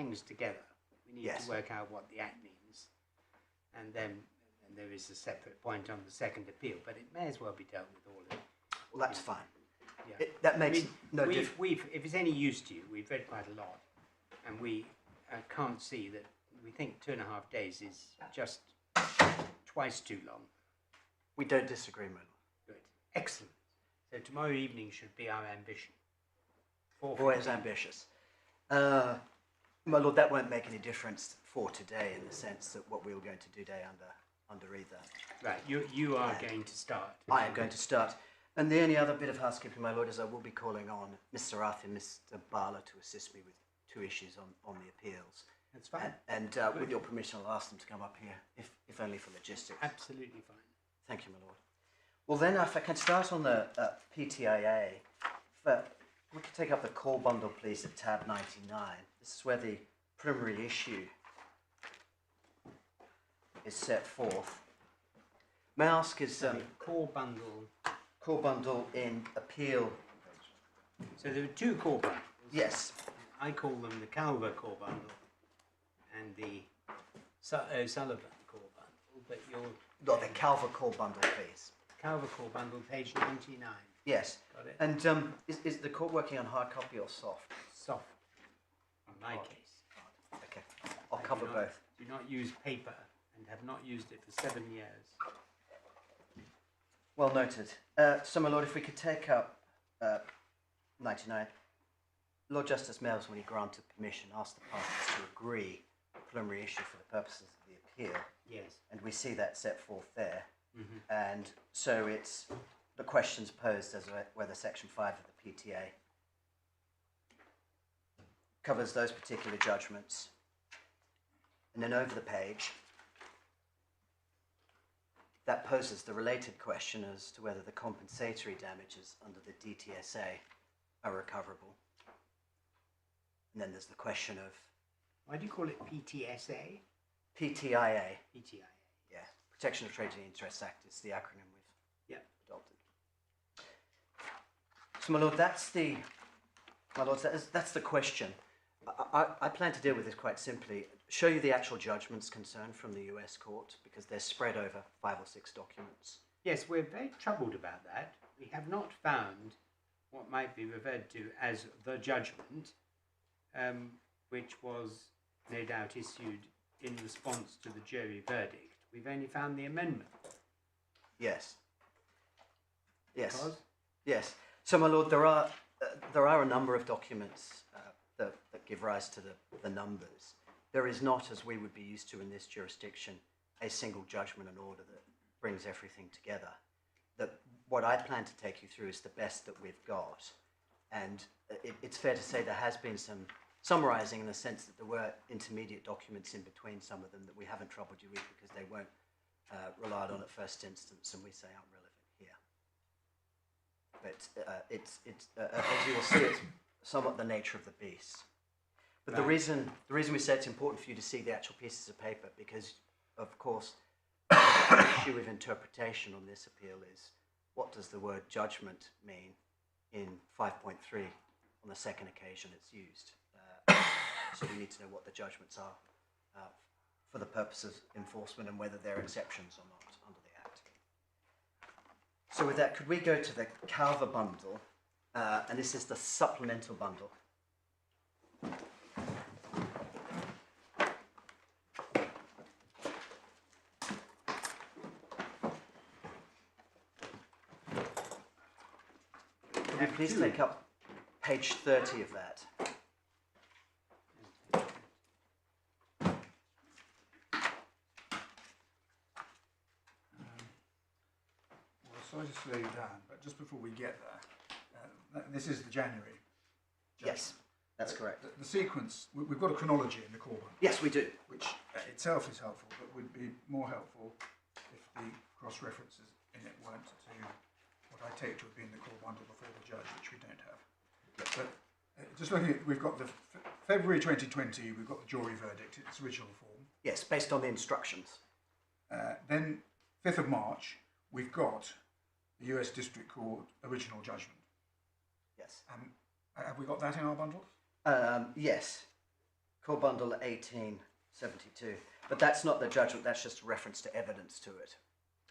hangs together. We need Yes. to work out what the Act means. And then there is a separate point on the second appeal, but it may as well be dealt with all of it. Well, that's fine. Yeah. That makes no difference. If it's any use to you, we've read quite a lot, and we can't see that. We think 2.5 days is just twice too long. We don't disagree, my lord. Good. Excellent. So tomorrow evening should be our ambition. Always ambitious. My lord, that won't make any difference for today in the sense that what we were going to do today under either. Right, you are going to start. I am going to start. And the only other bit of housekeeping, my lord, is I will be calling on Mr. Rath and Mr. Barlow to assist me with 2 issues on the appeals. That's fine. And with your permission, I'll ask them to come up here, if only for logistics. Absolutely fine. Thank you, my lord. Well then, if I can start on the PTIA, we could take up the call bundle, please, at tab 99. This is where the preliminary issue is set forth. May I ask, is Core bundle. call bundle in appeal? So there are 2 core bundles. Yes. I call them the Calver core bundle and the Sullivan core bundle, but your Not the Calver call bundle, please. Calver core bundle, page 99. Yes. Got it? And is the court working on hard copy or soft? Soft, in my Hard. case. Okay. I'll I cover do both. Do not use paper and have not used it for 7 years. Well noted. So, my lord, if we could take up 99. Lord Justice Mills, when he granted permission, asked the parties to agree preliminary issue for the purposes of the appeal. Yes. And we see that set forth there. Mm-hmm. And so it's the questions posed as whether Section 5 of the PTA covers those particular judgments. And then over the page, that poses the related question as to whether the compensatory damages under the DTSA are recoverable. And then there's the question of Why do you call it PTSA? PTIA. PTIA. Yeah, Protection of Trade and Interests Act is the acronym we've adopted. So, my lord, that's the question. I plan to deal with this quite simply. Show you the actual judgments concerned from the US court because they're spread over 5 or 6 documents. Yes, we're very troubled about that. We have not found what might be referred to as the judgment, which was no doubt issued in response to the jury verdict. We've only found the amendment. Yes. Yes. Because? Yes. So, my lord, there are a number of documents that give rise to the numbers. There is not, as we would be used to in this jurisdiction, a single judgment and order that brings everything together. What I plan to take you through is the best that we've got. And it's fair to say there has been some summarising in the sense that there were intermediate documents in between some of them that we haven't troubled you with because they weren't relied on at first instance and we say aren't relevant here. But as you will see, it's somewhat the nature of the beast. But the reason we say it's important for you to see the actual pieces of paper because, of course, the issue of interpretation on this appeal is what does the word judgment mean in 5.3 on the second occasion it's used. So we need to know what the judgments are for the purpose of enforcement and whether there are exceptions or not under the Act. So with that, could we go to the Calver bundle, and this is the supplemental bundle. Could we please take up page 30 of that? Sorry to slow you down, but just before we get there, this is the January judgment. Yes, that's correct. The sequence, we've got a chronology in the core bundle. Yes, we do. Which itself is helpful, but would be more helpful if the cross-references in it weren't to what I take to have been the core bundle before the judge, which we don't have. But just looking at, we've got the February 2020, we've got the jury verdict in its original form. Yes, based on the instructions. Then 5th of March, we've got the US District Court original judgment. Yes. Have we got that in our bundles? Yes. Core Bundle 1872. But that's not the judgment, that's just a reference to evidence to it.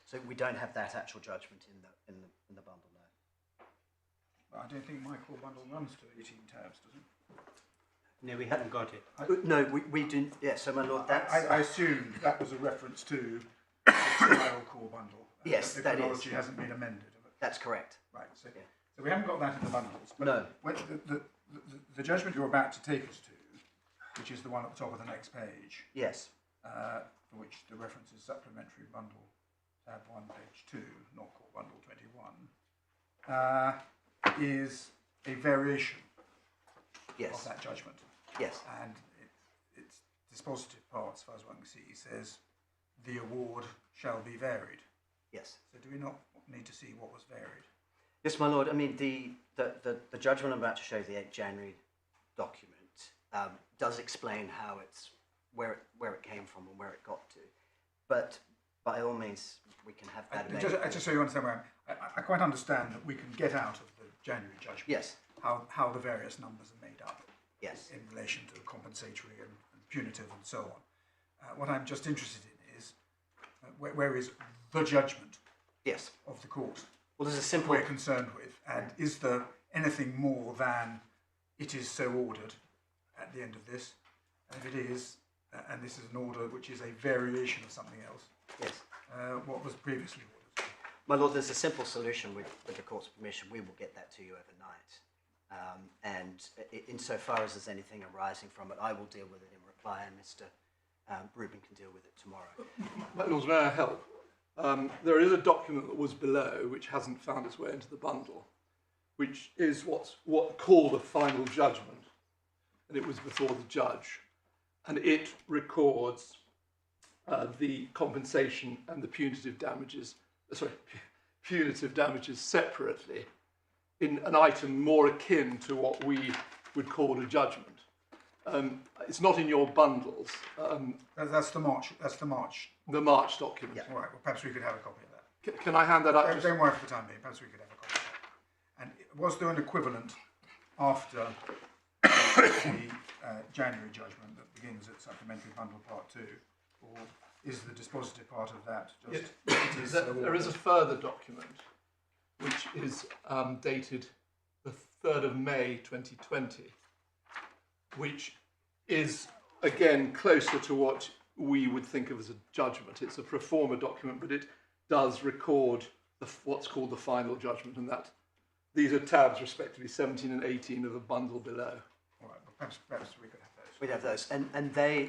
So we don't have that actual judgment in the bundle, no. But I don't think my core bundle runs to 18 tabs, does it? No, we haven't got it. No, we do, yeah, so my lord, that's... I assumed that was a reference to the file core bundle. Yes, the that is. chronology hasn't been amended. That's correct. Right, so, Yeah. so we haven't got that in the bundles. But No. when the judgment you're about to take us to, which is the one at the top of the next page, Yes, for which the reference is supplementary bundle, tab 1, page 2, not core bundle 21, is a variation of yes, that judgment. yes, And its dispositive part, as far as one can see, says the award shall be varied. yes. So do we not need to see what was varied? Yes, my lord, I mean, the judgment I'm about to show, the 8th January document, does explain how it's, where it came from and where it got to. But by all means, we can have that. Just so you understand where I quite understand that we can get out of the January judgment Yes, how the various numbers are made up yes, in relation to compensatory and punitive and so on. What I'm just interested in is where is the judgment yes. of the court Well, there's a simple... we're concerned with, and is there anything more than it is so ordered at the end of this? And if it is, and this is an order which is a variation of something else, Yes. what was previously ordered? My lord, there's a simple solution with the court's permission. We will get that to you overnight. And insofar as there's anything arising from it, I will deal with it in reply, and Mr. Rubin can deal with it tomorrow. My lords, may I help? There is a document that was below which hasn't found its way into the bundle, which is what's called a final judgment, and it was before the judge, and it records the compensation and the punitive damages separately in an item more akin to what we would call a judgment. It's not in your bundles. That's the March. That's the March. The March document. Yeah. All right. Well, perhaps we could have a copy of that. Can I hand that up? Don't worry for the time being. Perhaps we could have a copy of that. And was there an equivalent after the January judgment that begins at supplementary bundle part 2, or is the dispositive part of that just? It is There is a further document which is dated the 3rd of May 2020, which is again closer to what we would think of as a judgment. It's a pro forma document, but it does record what's called the final judgment, and that these are tabs respectively 17 and 18 of the bundle below. All right. Well, perhaps we could have those. We'd have those, and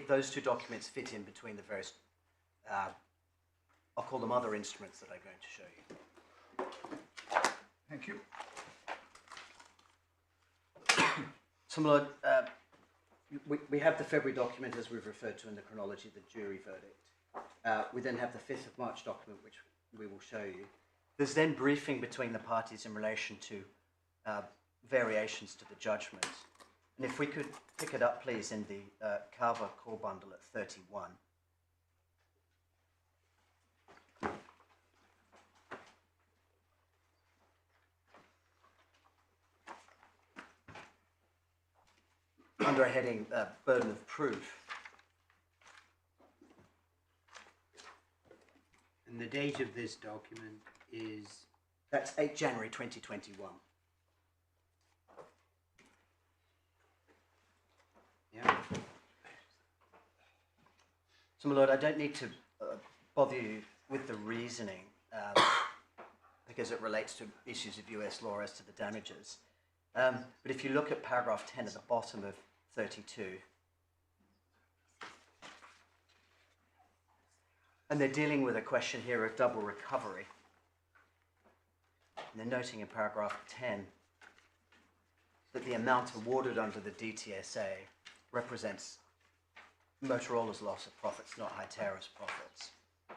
those two documents fit in between the various, I'll call them other instruments that I'm going to show you. Thank you. So, my lord, we have the February document as we've referred to in the chronology, the jury verdict. We then have the 5th of March document, which we will show you. There's then briefing between the parties in relation to variations to the judgment. And if we could pick it up, please, in the Calver core bundle at 31. Under a heading, burden of proof. And the date of this document is... That's 8 January 2021. Yeah. So, my lord, I don't need to bother you with the reasoning because it relates to issues of US law as to the damages. But if you look at paragraph 10 at the bottom of 32, and they're dealing with a question here of double recovery. And they're noting in paragraph 10 that the amount awarded under the DTSA represents Motorola's loss of profits, not Hytera's profits.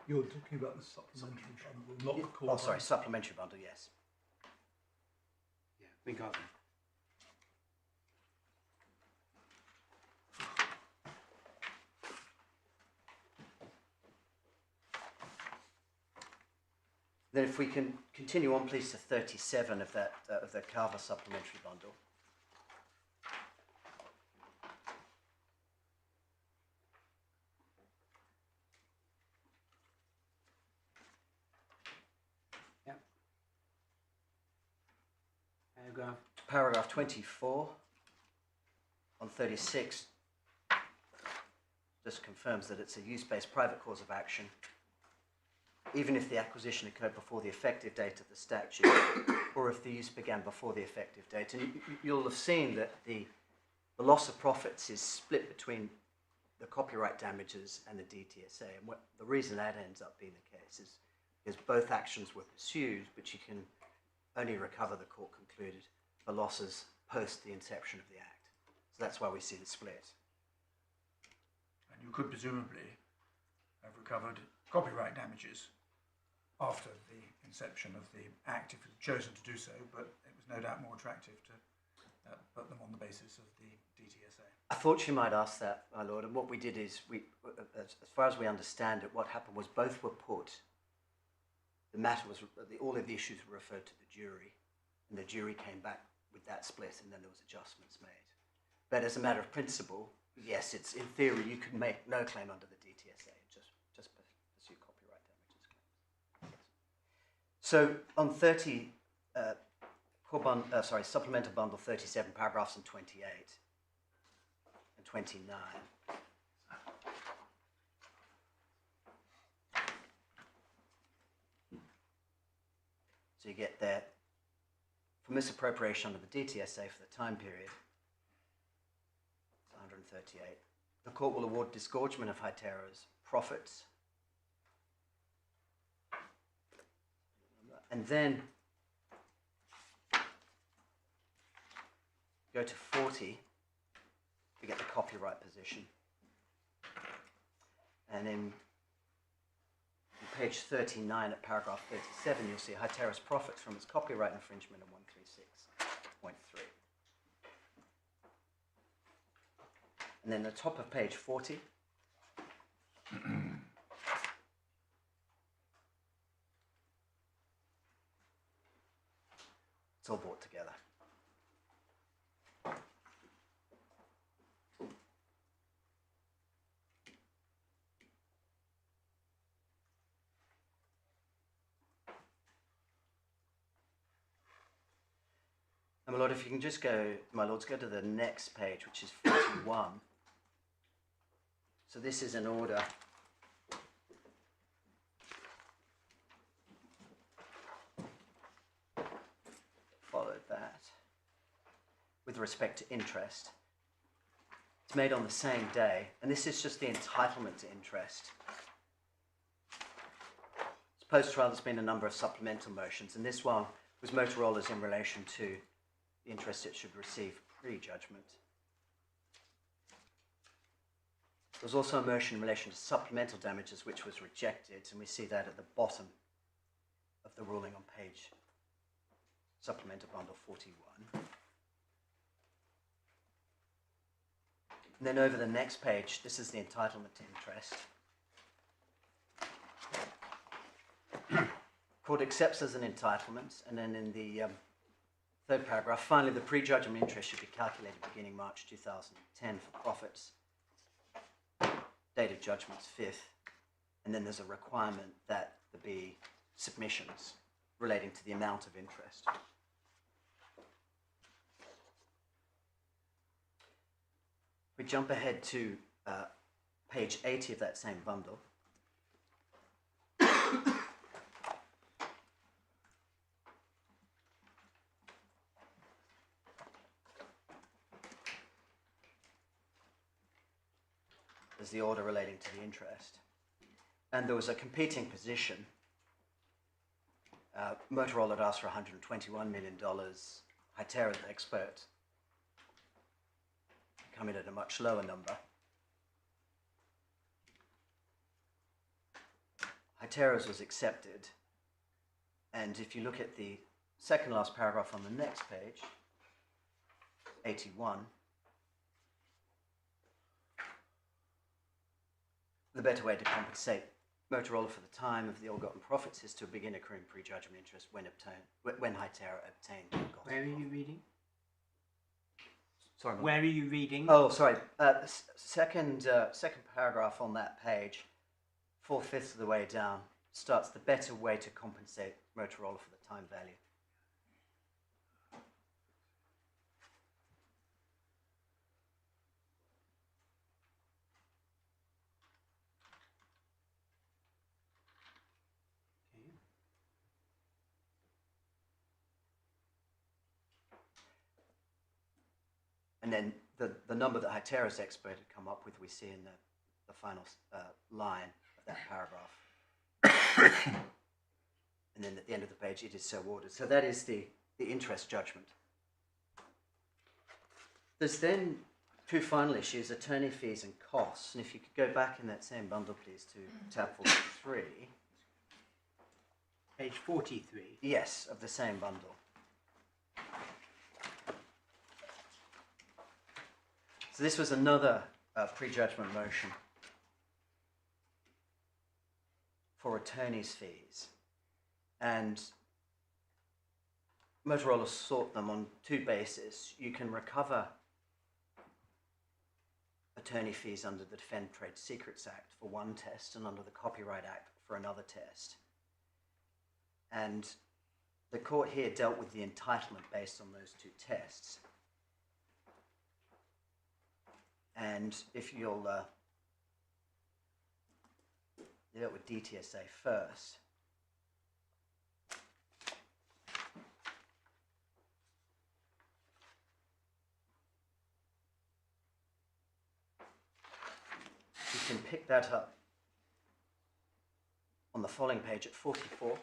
You're talking about the supplementary bundle, not the core. Oh, sorry, supplementary bundle, yes. Yeah, we got them. Then if we can continue on, please, to 37 of that of the Calver supplementary bundle. paragraph? Paragraph 24 on 36 just confirms that it's a use-based private cause of action, even if the acquisition occurred before the effective date of the statute, or if the use began before the effective date. And you'll have seen that the loss of profits is split between the copyright damages and the DTSA. And the reason that ends up being the case is because both actions were pursued, but you can only recover, the court concluded, the losses post the inception of the Act. So that's why we see the split. And you could presumably have recovered copyright damages after the inception of the Act if you'd chosen to do so, but it was no doubt more attractive to put them on the basis of the DTSA. I thought you might ask that, my lord, and what we did is, as far as we understand it, what happened was both were put, the matter was, all of the issues were referred to the jury, and the jury came back with that split, and then there was adjustments made. But as a matter of principle, yes, it's in theory you could make no claim under the DTSA, just pursue copyright damages claims. Yes. So on 30, Supplemental Bundle 37, paragraphs in 28 and 29. So you get that for misappropriation under the DTSA for the time period, it's 138. The court will award disgorgement of Hytera's profits. And then go to 40 to get the copyright position. And then on page 39 at paragraph 37, you'll see Hytera's profits from its copyright infringement of 136.3. And then the top of page 40, it's all brought together. And my lord, if you can just go, my lords, go to the next page, which is 41. So this is an order followed that with respect to interest. It's made on the same day, and this is just the entitlement to interest. Post-trial, there's been a number of supplemental motions, and this one was Motorola's in relation to the interest it should receive pre-judgment. There was also a motion in relation to supplemental damages, which was rejected, and we see that at the bottom of the ruling on page Supplemental Bundle 41. And then over the next page, this is the entitlement to interest. Court accepts as an entitlement, and then in the third paragraph, finally, the pre-judgment interest should be calculated beginning March 2010 for profits. Date of judgment's 5th, and then there's a requirement that there be submissions relating to the amount of interest. We jump ahead to page 80 of that same bundle. There's the order relating to the interest. And there was a competing position. Motorola had asked for $121 million. Hytera, the expert, come in at a much lower number. Hytera's was accepted. And if you look at the second last paragraph on the next page, 81, the better way to compensate Motorola for the time of the ill-gotten profits is to begin accruing pre-judgment interest when Hytera obtained ill-gotten. Where are you reading? Sorry. Where are you reading? Oh, sorry. Second paragraph on that page, 4/5 of the way down, starts the better way to compensate Motorola for the time value. And then the number that Hytera's expert had come up with, we see in the final line of that paragraph. And then at the end of the page, it is so ordered. So that is the interest judgment. There's then two final issues, attorney fees and costs. And if you could go back in that same bundle, please, to tab 43. Page 43. Yes, of the same bundle. So this was another prejudgment motion for attorney's fees. And Motorola sought them on two bases. You can recover attorney fees under the Defend Trade Secrets Act for one test and under the Copyright Act for another test. And the court here dealt with the entitlement based on those two tests. And if you'll deal with DTSA first. You can pick that up on the following page at 44.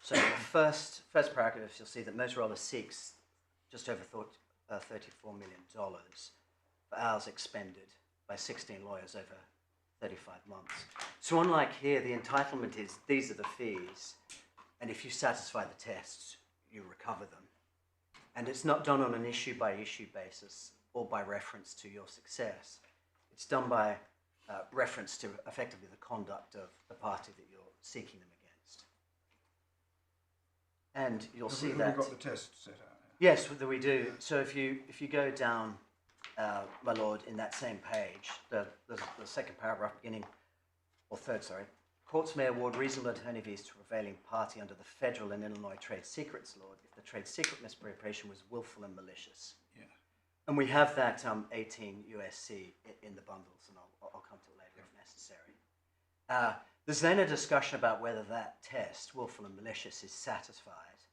So in the first paragraph, you'll see that Motorola seeks just over $34 million for hours expended by 16 lawyers over 35 months. So unlike here, the entitlement is these are the fees, and if you satisfy the tests, you recover them. And it's not done on an issue-by-issue basis or by reference to your success. It's done by reference to effectively the conduct of the party that you're seeking them against. And you'll see that... Have we got the test set out? Yes, we do. So if you go down, my lord, in that same page, the second paragraph beginning, or third, sorry, courts may award reasonable attorney fees to a prevailing party under the federal and Illinois trade secrets law if the trade secret misappropriation was willful and malicious. Yeah. And we have that 18 USC in the bundles, and I'll come to it later if necessary. There's then a discussion about whether that test, willful and malicious, is satisfied.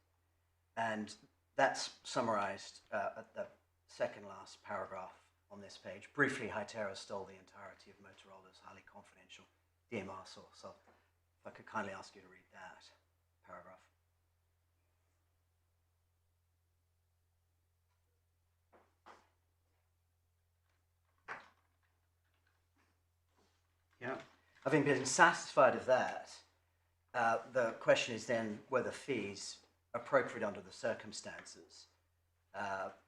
And that's summarized at the second last paragraph on this page. Briefly, Hytera stole the entirety of Motorola's highly confidential DMR source. So if I could kindly ask you to read that paragraph. Yeah. Having been satisfied of that, the question is then whether fees appropriate under the circumstances.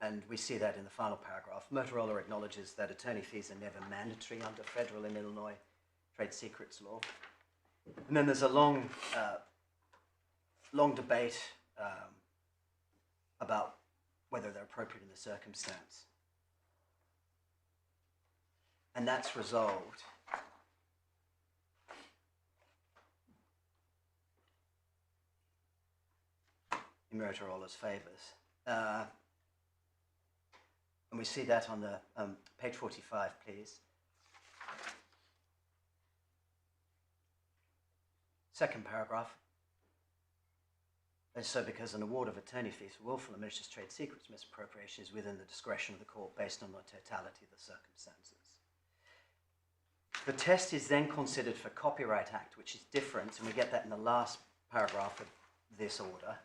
And we see that in the final paragraph. Motorola acknowledges that attorney fees are never mandatory under federal and Illinois trade secrets law. And then there's a long debate about whether they're appropriate in the circumstance. And that's resolved in Motorola's favours. And we see that on the page 45, please. Second paragraph. And so because an award of attorney fees for willful and malicious trade secrets misappropriation is within the discretion of the court based on the totality of the circumstances. The test is then considered for Copyright Act, which is different, and we get that in the last paragraph of this order.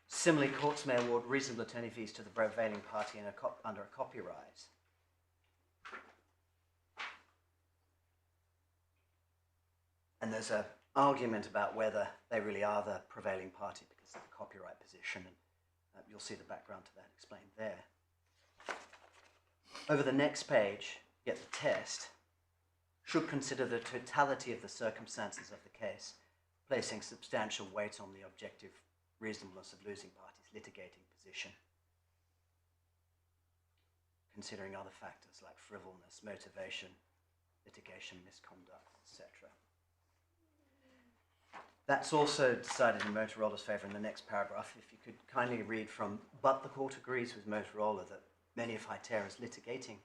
Similarly, courts may award reasonable attorney fees to the prevailing party under a copyright. And there's an argument about whether they really are the prevailing party because of the copyright position, and you'll see the background to that explained there. Over the next page, you get the test. Should consider the totality of the circumstances of the case, placing substantial weight on the objective reasonableness of losing parties' litigating position, considering other factors like frivolous, motivation, litigation, misconduct, etc. That's also decided in Motorola's favour in the next paragraph. If you could kindly read from, but the court agrees with Motorola that many of Hytera's litigating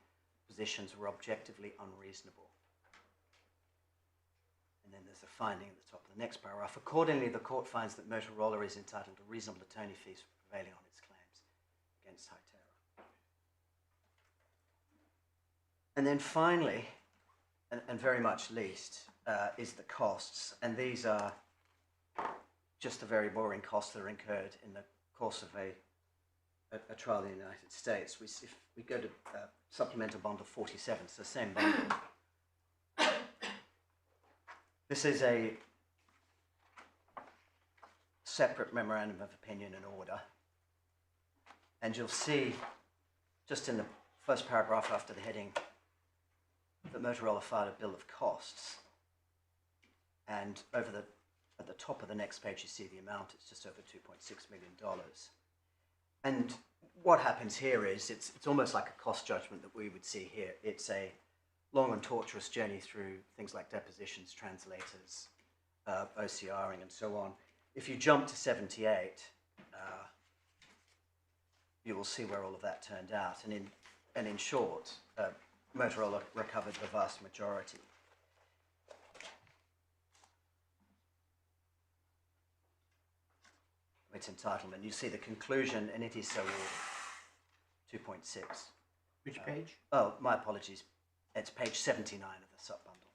positions were objectively unreasonable. And then there's there's a finding at the top of the next paragraph. Accordingly, the court finds that Motorola is entitled to reasonable attorney fees for prevailing on its claims against Hytera. And then finally, and very much least, is the costs. And these are just the very boring costs that are incurred in the course of a trial in the United States. If we go to Supplemental Bundle 47, it's the same bundle. This is a separate memorandum of opinion and order. And you'll see, just in the first paragraph after the heading, that Motorola filed a bill of costs. And at the top of the next page, you see the amount. It's just over $2.6 million. And what happens here is it's almost like a cost judgment that we would see here. It's a long and torturous journey through things like depositions, translators, OCRing, and so on. If you jump to 78, you will see where all of that turned out. And in short, Motorola recovered the vast majority. Its entitlement. You see the conclusion, and it is so ordered. 2.6. Which page? Oh, my apologies. It's page 79 of the sub-bundle.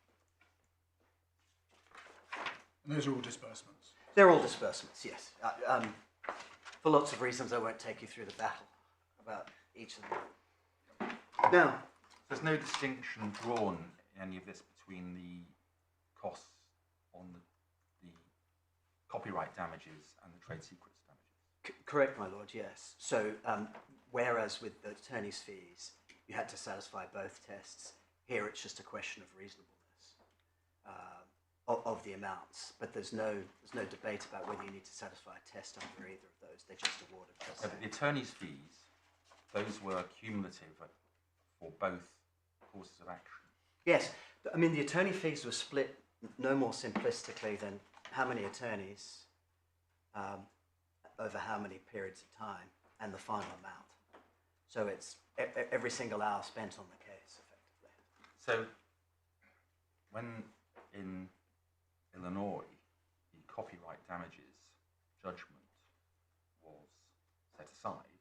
And those are all disbursements. They're all disbursements, yes. For lots of reasons, I won't take you through the battle about each of them. Now, there's no distinction drawn in any of this between the costs on the copyright damages and the trade secrets damages. Correct, my lord, yes. So, whereas with the attorney's fees, you had to satisfy both tests, here it's just a question of reasonableness of the amounts. But there's no debate about whether you need to satisfy a test under either of those. They're just awarded. The attorney's fees, those were cumulative for both courses of action. Yes, I mean the attorney fees were split no more simplistically than how many attorneys over how many periods of time and the final amount. So it's every single hour spent on the case, effectively. So when in Illinois the copyright damages judgment was set aside,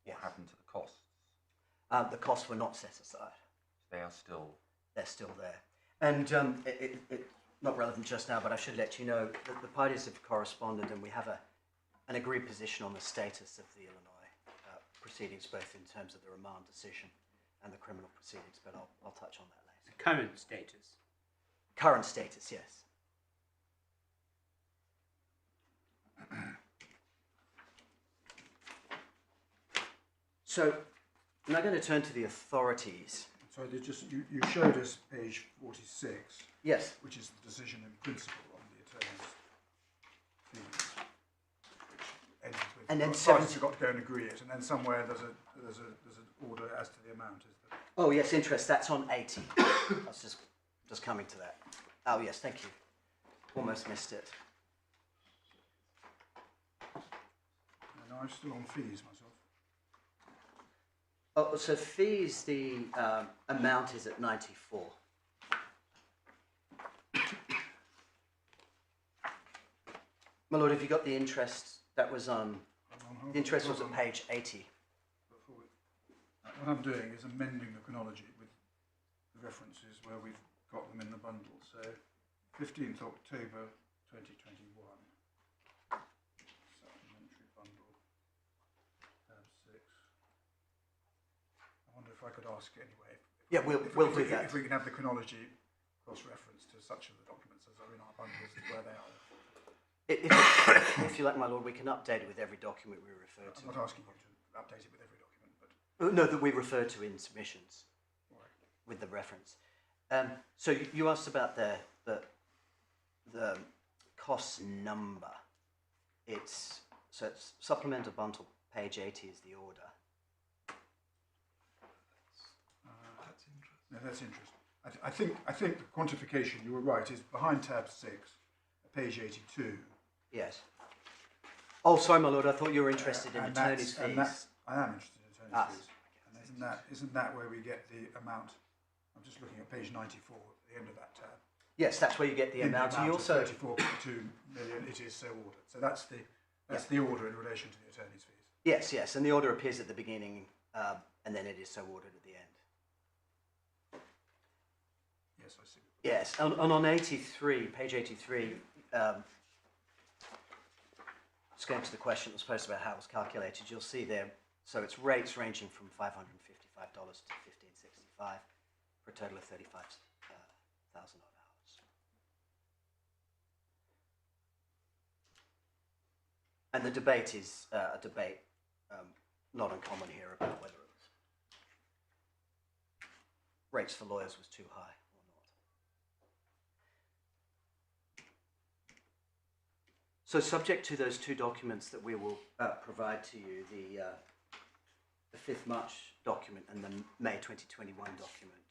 yes. What happened to the costs? The costs were not set aside. They are still... They're still there. And it's not relevant just now, but I should let you know that the parties have corresponded and we have an agreed position on the status of the Illinois proceedings, both in terms of the remand decision and the criminal proceedings, but I'll touch on that later. The current status. Current status, yes. So, I'm now going to turn to the authorities. So you showed us page 46, Yes. which is the decision in principle on the attorney's fees, which ends with And then the parties have got to go and agree it, and then somewhere there's an order as to the amount, is there? Oh yes, interest. That's on 80. I was just coming to that. Oh yes, thank you. Almost missed it. And I'm still on fees myself. Oh, so fees, the amount is at 94. My lord, have you got the interest? That was on. The interest was at page 80. What I'm doing is amending the chronology with the references where we've got them in the bundle. So 15th October 2021. Supplementary bundle. Tab 6. I wonder if I could ask anyway. Yeah, we'll do that. If we can have the chronology cross-reference to such of the documents as are in our bundles where they are. If you like, my lord, we can update it with every document we refer to. I'm not asking you to update it with every document, but... No, that we refer to in submissions with the reference. So you asked about the cost number. It's supplemental bundle, page 80 is the order. That's interesting. No, that's interesting. I think the quantification, you were right, is behind tab 6, page 82. Yes. Oh, sorry, my lord. I thought you were interested in attorney's fees. I am interested in attorney's fees. And isn't that where we get the amount? I'm just looking at page 94 at the end of that tab. Yes, that's where you get the in amount. the You amount also, of 34.2 million, it is so ordered. So that's the order in relation to the attorney's fees. yes, and the order appears at the beginning, and then it is so ordered at the end. Yes, I see. Yes, and on 83, page 83, just going to the question that was posed about how it was calculated, you'll see there, so it's rates ranging from $555 to $1,565 for a total of 35,000 odd hours. And the debate is a debate not uncommon here about whether it was rates for lawyers was too high or not. So subject to those two documents that we will provide to you, the 5th March document and the May 2021 document,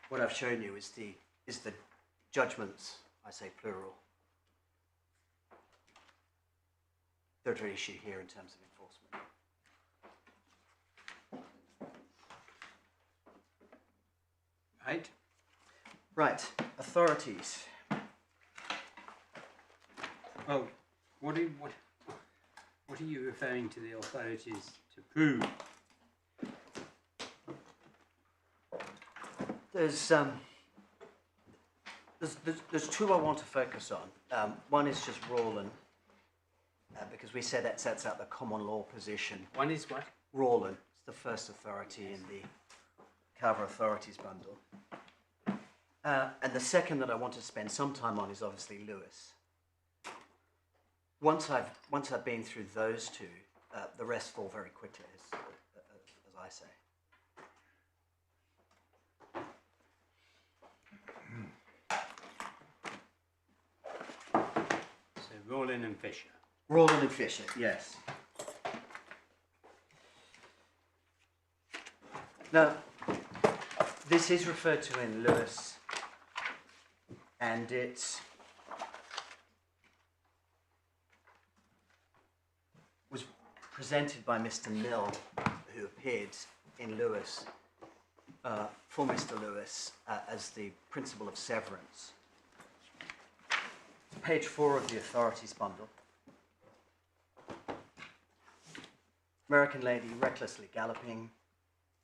what I've shown you is the judgments, I say plural, that are issued here in terms of enforcement. Right. Right, authorities. Well, what are you referring to the authorities to prove? There's two I want to focus on. One is just Rawlin, because we said that sets out the common law position. One is what? Rawlin is the first authority in the Calver Authorities bundle. And the second that I want to spend some time on is obviously Lewis. Once I've been through those two, the rest fall very quickly, as I say. So Rawlin and Fisher. Rawlin and Fisher, yes. Now, this is referred to in Lewis, and it was presented by Mr. Mill, who appeared in Lewis, for Mr. Lewis, as the principle of severance. Page 4 of the authorities bundle. American lady recklessly galloping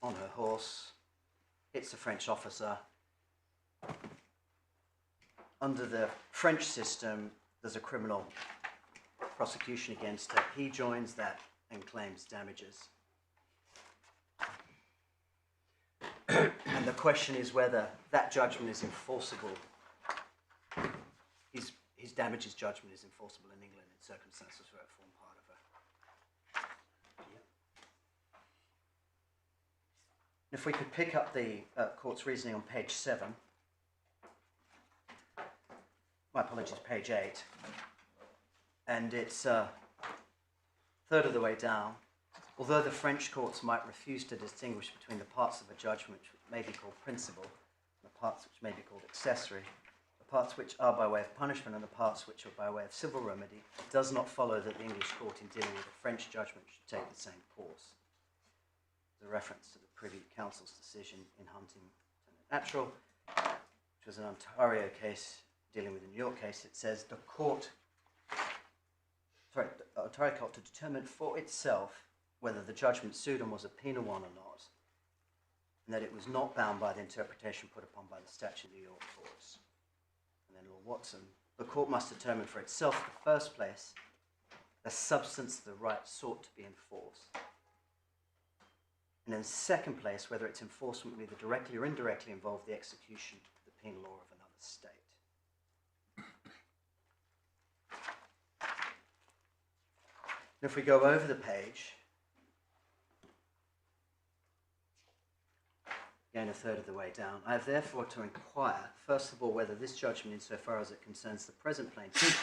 on her horse. Hits a French officer. Under the French system, there's a criminal prosecution against her. He joins that and claims damages. And the question is whether that judgment is enforceable. His damages judgment is enforceable in England in circumstances where it formed part of a... If we could pick up the court's reasoning on page 7. My apologies, page 8. And it's third of the way down. Although the French courts might refuse to distinguish between the parts of a judgment which may be called principal and the parts which may be called accessory, the parts which are by way of punishment and the parts which are by way of civil remedy, it does not follow that the English court in dealing with a French judgment should take the same course. The reference to the Privy Council's decision in Huntington and Natural, which was an Ontario case dealing with a New York case. It says the Ontario court to determine for itself whether the judgment sued on was a penal one or not, and that it was not bound by the interpretation put upon by the statute of New York courts. And then Lord Watson, the court must determine for itself, in the first place, the substance of the right sought to be enforced. And in second place, whether its enforcement will either directly or indirectly involve the execution of the penal law of another state. And if we go over the page, again a third of the way down, I have therefore to inquire, first of all, whether this judgment, insofar as it concerns the present plaintiff,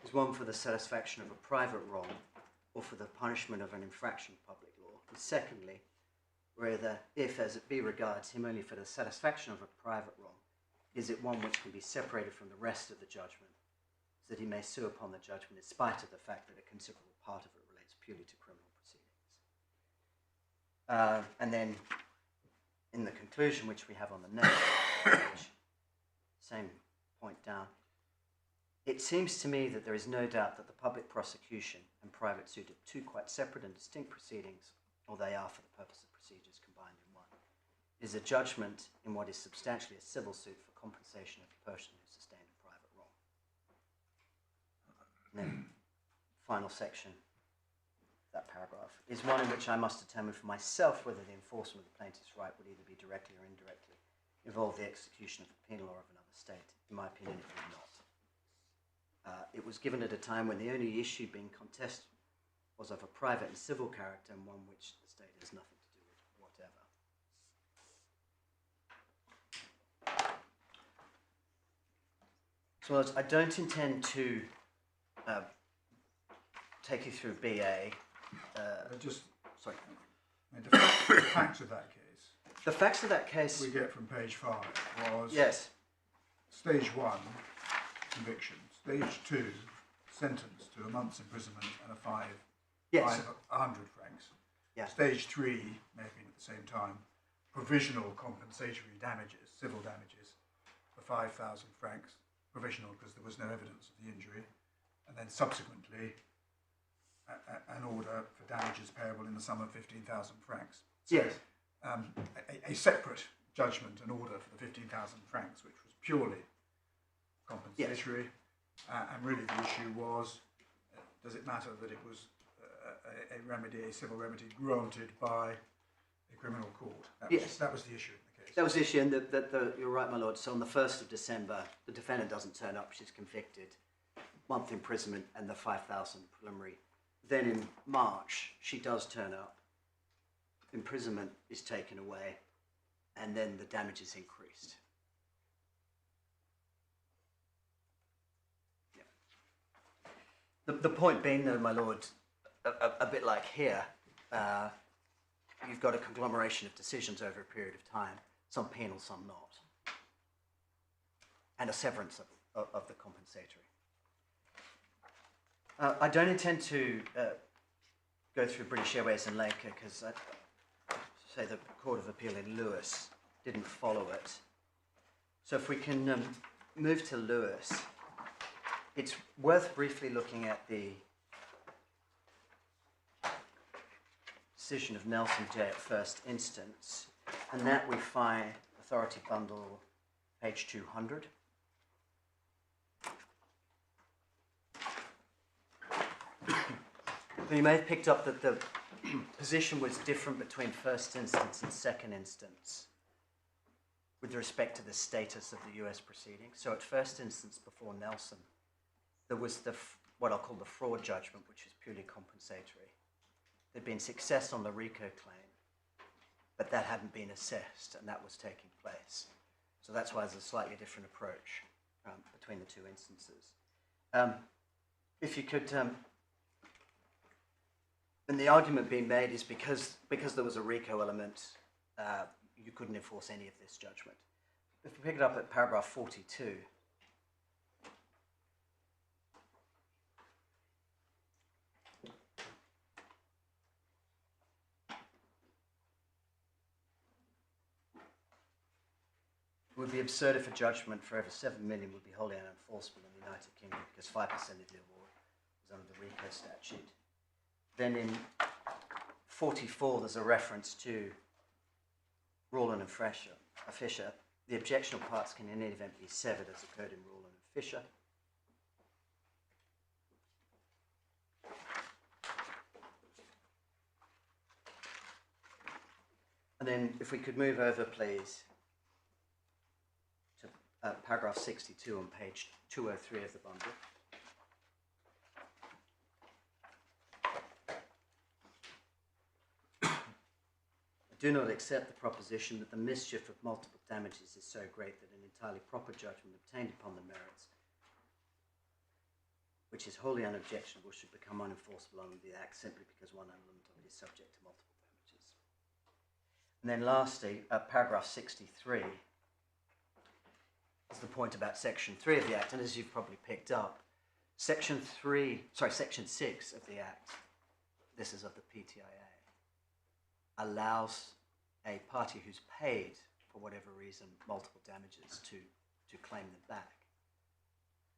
is one for the satisfaction of a private wrong or for the punishment of an infraction of public law. And secondly, whether, if as it be regards him only for the satisfaction of a private wrong, is it one which can be separated from the rest of the judgment, so that he may sue upon the judgment in spite of the fact that a considerable part of it relates purely to criminal proceedings. And then in the conclusion, which we have on the next page, same point down. It seems to me that there is no doubt that the public prosecution and private suit are two quite separate and distinct proceedings, or they are for the purpose of procedures combined in one. It is a judgment in what is substantially a civil suit for compensation of a person who sustained a private wrong. And then, final section of that paragraph is one in which I must determine for myself whether the enforcement of the plaintiff's right would either be directly or indirectly involve the execution of a penal law of another state. In my opinion, it would not. It was given at a time when the only issue being contested was of a private and civil character, and one which the state has nothing to do with whatever. So I don't intend to take you through BA. Sorry. The facts of that case. The facts of that case We get from page 5 was yes. Stage 1, conviction. Stage 2, sentence to a month's imprisonment and a 500 francs. Yeah. Stage 3, may have been at the same time, provisional compensatory damages, civil damages, for 5,000 francs. Provisional because there was no evidence of the injury. And then subsequently, an order for damages payable in the sum of 15,000 francs. So, Yes. a separate judgment and order for the 15,000 francs, which was purely compensatory. And really the issue was, does it matter that it was a civil remedy granted by a criminal court? That was the issue in the case. That was the issue, and you're right, my lord. So on the 1st of December, the defendant doesn't turn up, she's convicted, month imprisonment and the 5,000 preliminary. Then in March, she does turn up, imprisonment is taken away, and then the damage is increased. The point being, though, my lord, a bit like here, you've got a conglomeration of decisions over a period of time, some penal, some not, and a severance of the compensatory. I don't intend to go through British Airways and Laker because say the Court of Appeal in Lewis didn't follow it. So if we can move to Lewis. It's worth briefly looking at the decision of Nelson J at first instance, and that we find Authority Bundle, page 200. So you may have picked up that the position was different between first instance and second instance with respect to the status of the US proceeding. So at first instance before Nelson, there was what I'll call the fraud judgment, which is purely compensatory. There'd been success on the RICO claim, but that hadn't been assessed, and that was taking place. So that's why there's a slightly different approach between the two instances. If you could, and the argument being made is because there was a RICO element, you couldn't enforce any of this judgment. If you pick it up at paragraph 42, it would be absurd if a judgment for over 7 million would be wholly unenforceable in the United Kingdom because 5% of the award is under the RICO statute. Then in 44, there's a reference to Rawlin and Fisher. The objectionable parts can in any event be severed as occurred in Rawlin and Fisher. And then if we could move over, please, to paragraph 62 on page 203 of the bundle. I do not accept the proposition that the mischief of multiple damages is so great that an entirely proper judgment obtained upon the merits, which is wholly unobjectionable, should become unenforceable under the Act simply because one element of it is subject to multiple damages. And then lastly, paragraph 63 is the point about Section 3 of the Act, and as you've probably picked up, Section 6 of the Act, this is of the PTIA, allows a party who's paid, for whatever reason, multiple damages to to claim them back,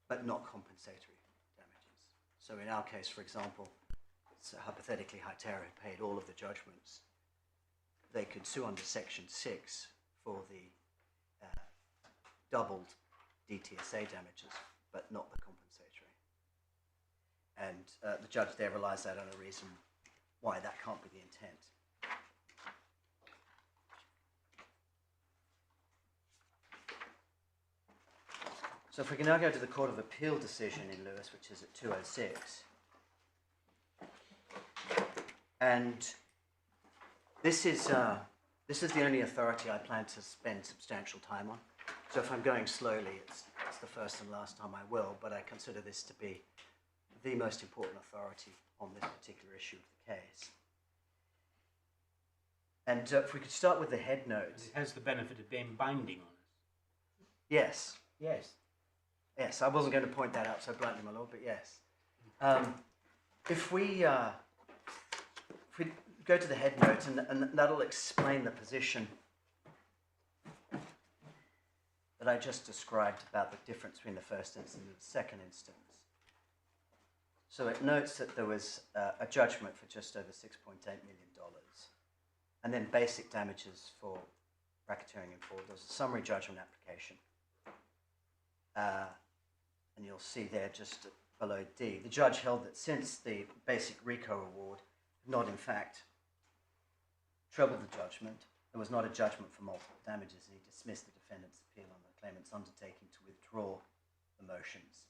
but not compensatory damages. So in our case, for example, so hypothetically Hytera paid all of the judgments. They could sue under Section 6 for the doubled DTSA damages, but not the compensatory. And the judge there relies that on a reason why that can't be the intent. So if we can now go to the Court of Appeal decision in Lewis, which is at 206. And this is the only authority I plan to spend substantial time on. So if I'm going slowly, it's the first and last time I will, but I consider this to be the most important authority on this particular issue of the case. And if we could start with the head notes. It has the benefit of being binding on us. Yes. Yes. Yes, I wasn't going to point that out so bluntly, my lord, but yes. If we go to the head notes, and that'll explain the position that I just described about the difference between the first instance and the second instance. So it notes that there was a judgment for just over $6.8 million, and then basic damages for racketeering and fraud. There's a summary judgment application. And you'll see there just below D, the judge held that since the basic RICO award had not in fact trebled the judgment, there was not a judgment for multiple damages, and he dismissed the defendant's appeal on the claimant's undertaking to withdraw the motions.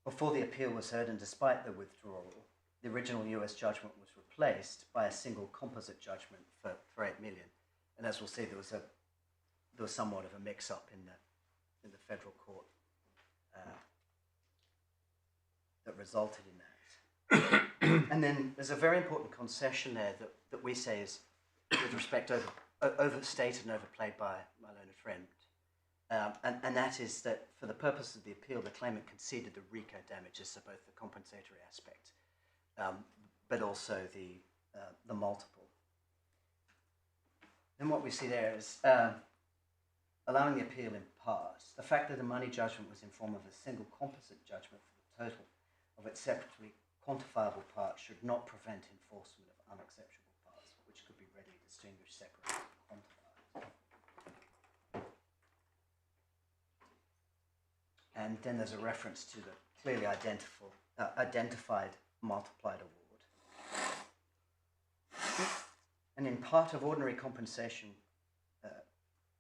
Before the appeal was heard, and despite the withdrawal, the original US judgment was replaced by a single composite judgment for $8 million. And as we'll see, there was somewhat of a mix-up in the federal court that resulted in that. And then there's a very important concession there that we say is, with respect, overstated and overplayed by my learned friend. And that is that for the purpose of the appeal, the claimant conceded the RICO damages, so both the compensatory aspect, but also the multiple. Then what we see there is allowing the appeal in part, the fact that the money judgment was in form of a single composite judgment for the total of its separately quantifiable parts should not prevent enforcement of unacceptable parts, which could be readily distinguished separately and quantified. And then there's a reference to the clearly identified multiplied award. And in part of ordinary compensation,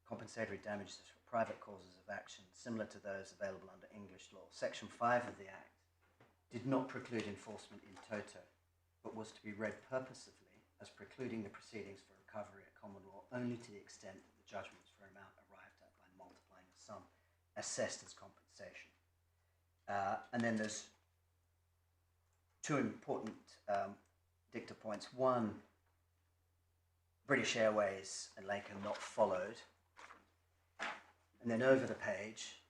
compensatory damages for private causes of action, similar to those available under English law, Section 5 of the Act did not preclude enforcement in toto, but was to be read purposively as precluding the proceedings for recovery at common law only to the extent that the judgments for amount arrived at by multiplying the sum assessed as compensation. And then there's two important dicta points. One, British Airways and Laken not followed. And then over the page,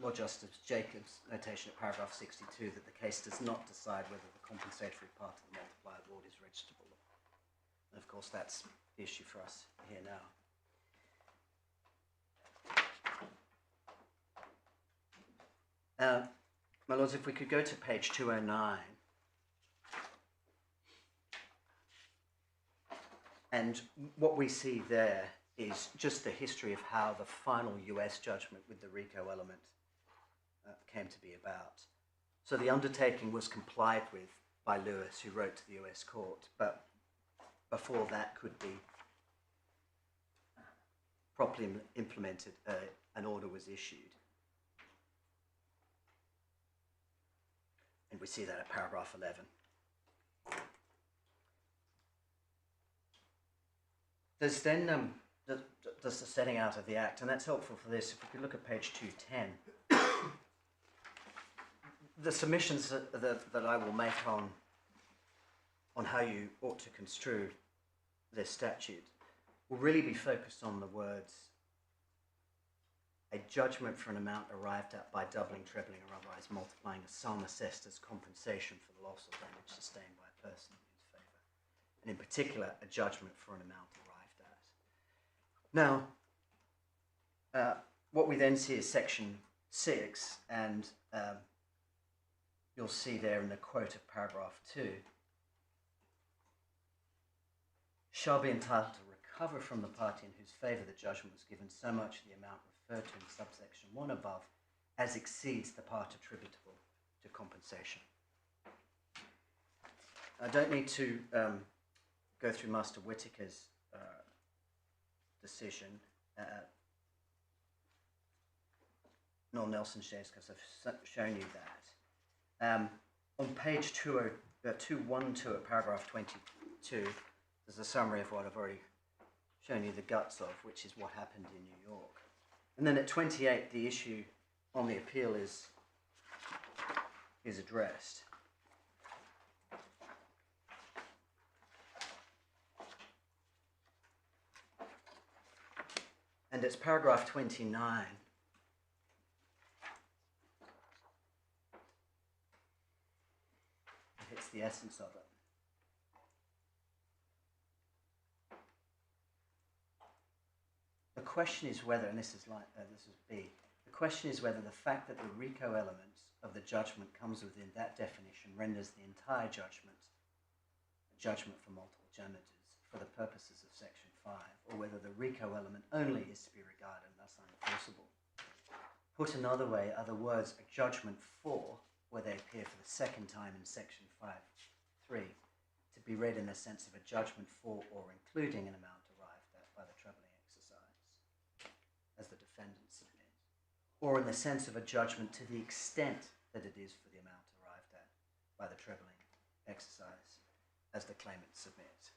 Lord Justice Jacobs' notation at paragraph 62 that the case does not decide whether the compensatory part of the multiplier award is registrable. And of course, that's the issue for us here now. My lords, if we could go to page 209. And what we see there is just the history of how the final US judgment with the RICO element came to be about. So the undertaking was complied with by Lewis, who wrote to the US court, but before that could be properly implemented, an order was issued. And we see that at paragraph 11. There's then there's the setting out of the Act, and that's helpful for this. If we could look at page 210. The submissions that I will make on how you ought to construe this statute will really be focused on the words, a judgment for an amount arrived at by doubling, trebling, or otherwise multiplying a sum assessed as compensation for the loss or damage sustained by a person in whose favour, and in particular, a judgment for an amount arrived at. Now, What we then see is section 6, and you'll see there in the quote of paragraph 2, shall be entitled to recover from the party in whose favour the judgment was given so much of the amount referred to in subsection 1 above as exceeds the part attributable to compensation. I don't need to go through Master Whittaker's decision, nor Nelson Shays, because I've shown you that. On page 212 at paragraph 22, there's a summary of what I've already shown you the guts of, which is what happened in New York. And then at 28, the issue on the appeal is addressed. And it's paragraph 29. It's the essence of it. The question is whether, and this is B, the question is whether the fact that the RICO element of the judgment comes within that definition renders the entire judgment a judgment for multiple damages for the purposes of section 5, or whether the RICO element only is to be regarded and thus unenforceable. Put another way, are the words a judgment for, where they appear for the second time in section 5.3, to be read in the sense of a judgment for or including an amount arrived at by the troubling exercise, as the defendants submit, or in the sense of a judgment to the extent that it is for the amount arrived at by the troubling exercise, as the claimant submits.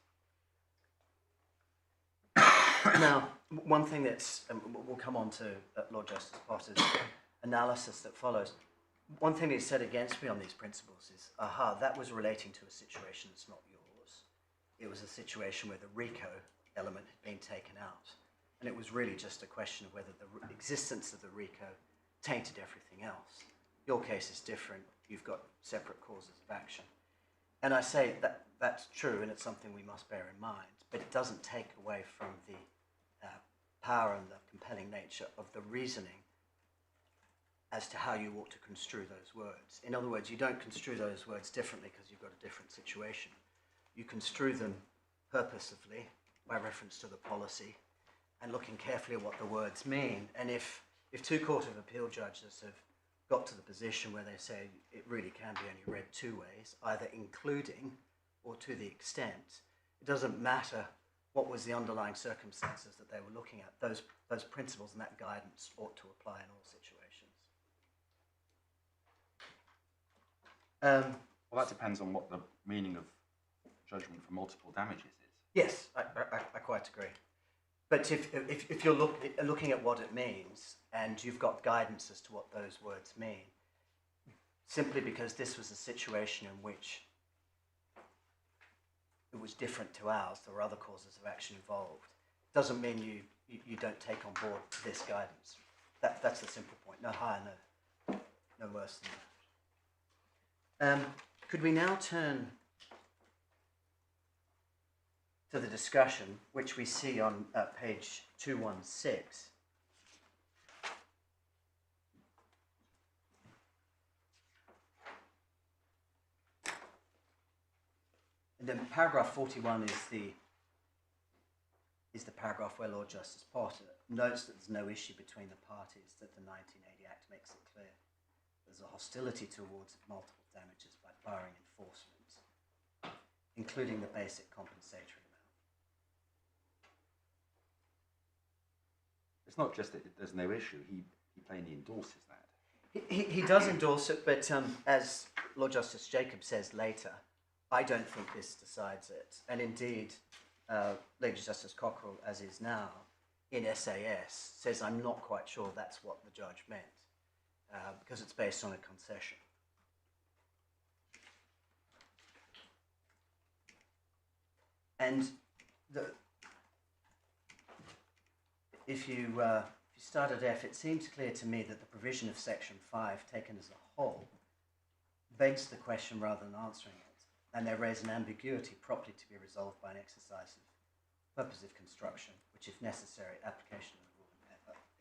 Now, one thing that's, we'll come on to Lord Justice Potter's analysis that follows. One thing that's said against me on these principles is, that was relating to a situation that's not yours. It was a situation where the RICO element had been taken out. And it was really just a question of whether the existence of the RICO tainted everything else. Your case is different. You've got separate causes of action. And I say that that's true, and it's something we must bear in mind, but it doesn't take away from the power and the compelling nature of the reasoning as to how you ought to construe those words. In other words, you don't construe those words differently because you've got a different situation. You construe them purposively by reference to the policy and looking carefully at what the words mean. And if two Court of Appeal judges have got to the position where they say it really can be only read two ways, either including or to the extent, it doesn't matter what was the underlying circumstances that they were looking at. Those principles and that guidance ought to apply in all situations. Well, that depends on what the meaning of judgment for multiple damages is. Yes, I quite agree. But if you're looking at what it means and you've got guidance as to what those words mean, simply because this was a situation in which it was different to ours, there were other causes of action involved, doesn't mean you don't take on board this guidance. That's the simple point. No higher, no worse than that. Could we now turn to the discussion, which we see on page 216. And then paragraph 41 is the paragraph where Lord Justice Potter notes that there's no issue between the parties, that the 1980 Act makes it clear there's a hostility towards multiple damages by barring enforcement, including the basic compensatory amount. It's not just that there's no issue, he plainly endorses that. He does endorse it, but as Lord Justice Jacob says later, I don't think this decides it. And indeed, Lady Justice Cockrell, as is now, in SAS, says I'm not quite sure that's what the judge meant, because it's based on a concession. And if you start at F, it seems clear to me that the provision of Section 5, taken as a whole, begs the question rather than answering it, and they raise an ambiguity properly to be resolved by an exercise of purposive construction, which, if necessary, application of the rule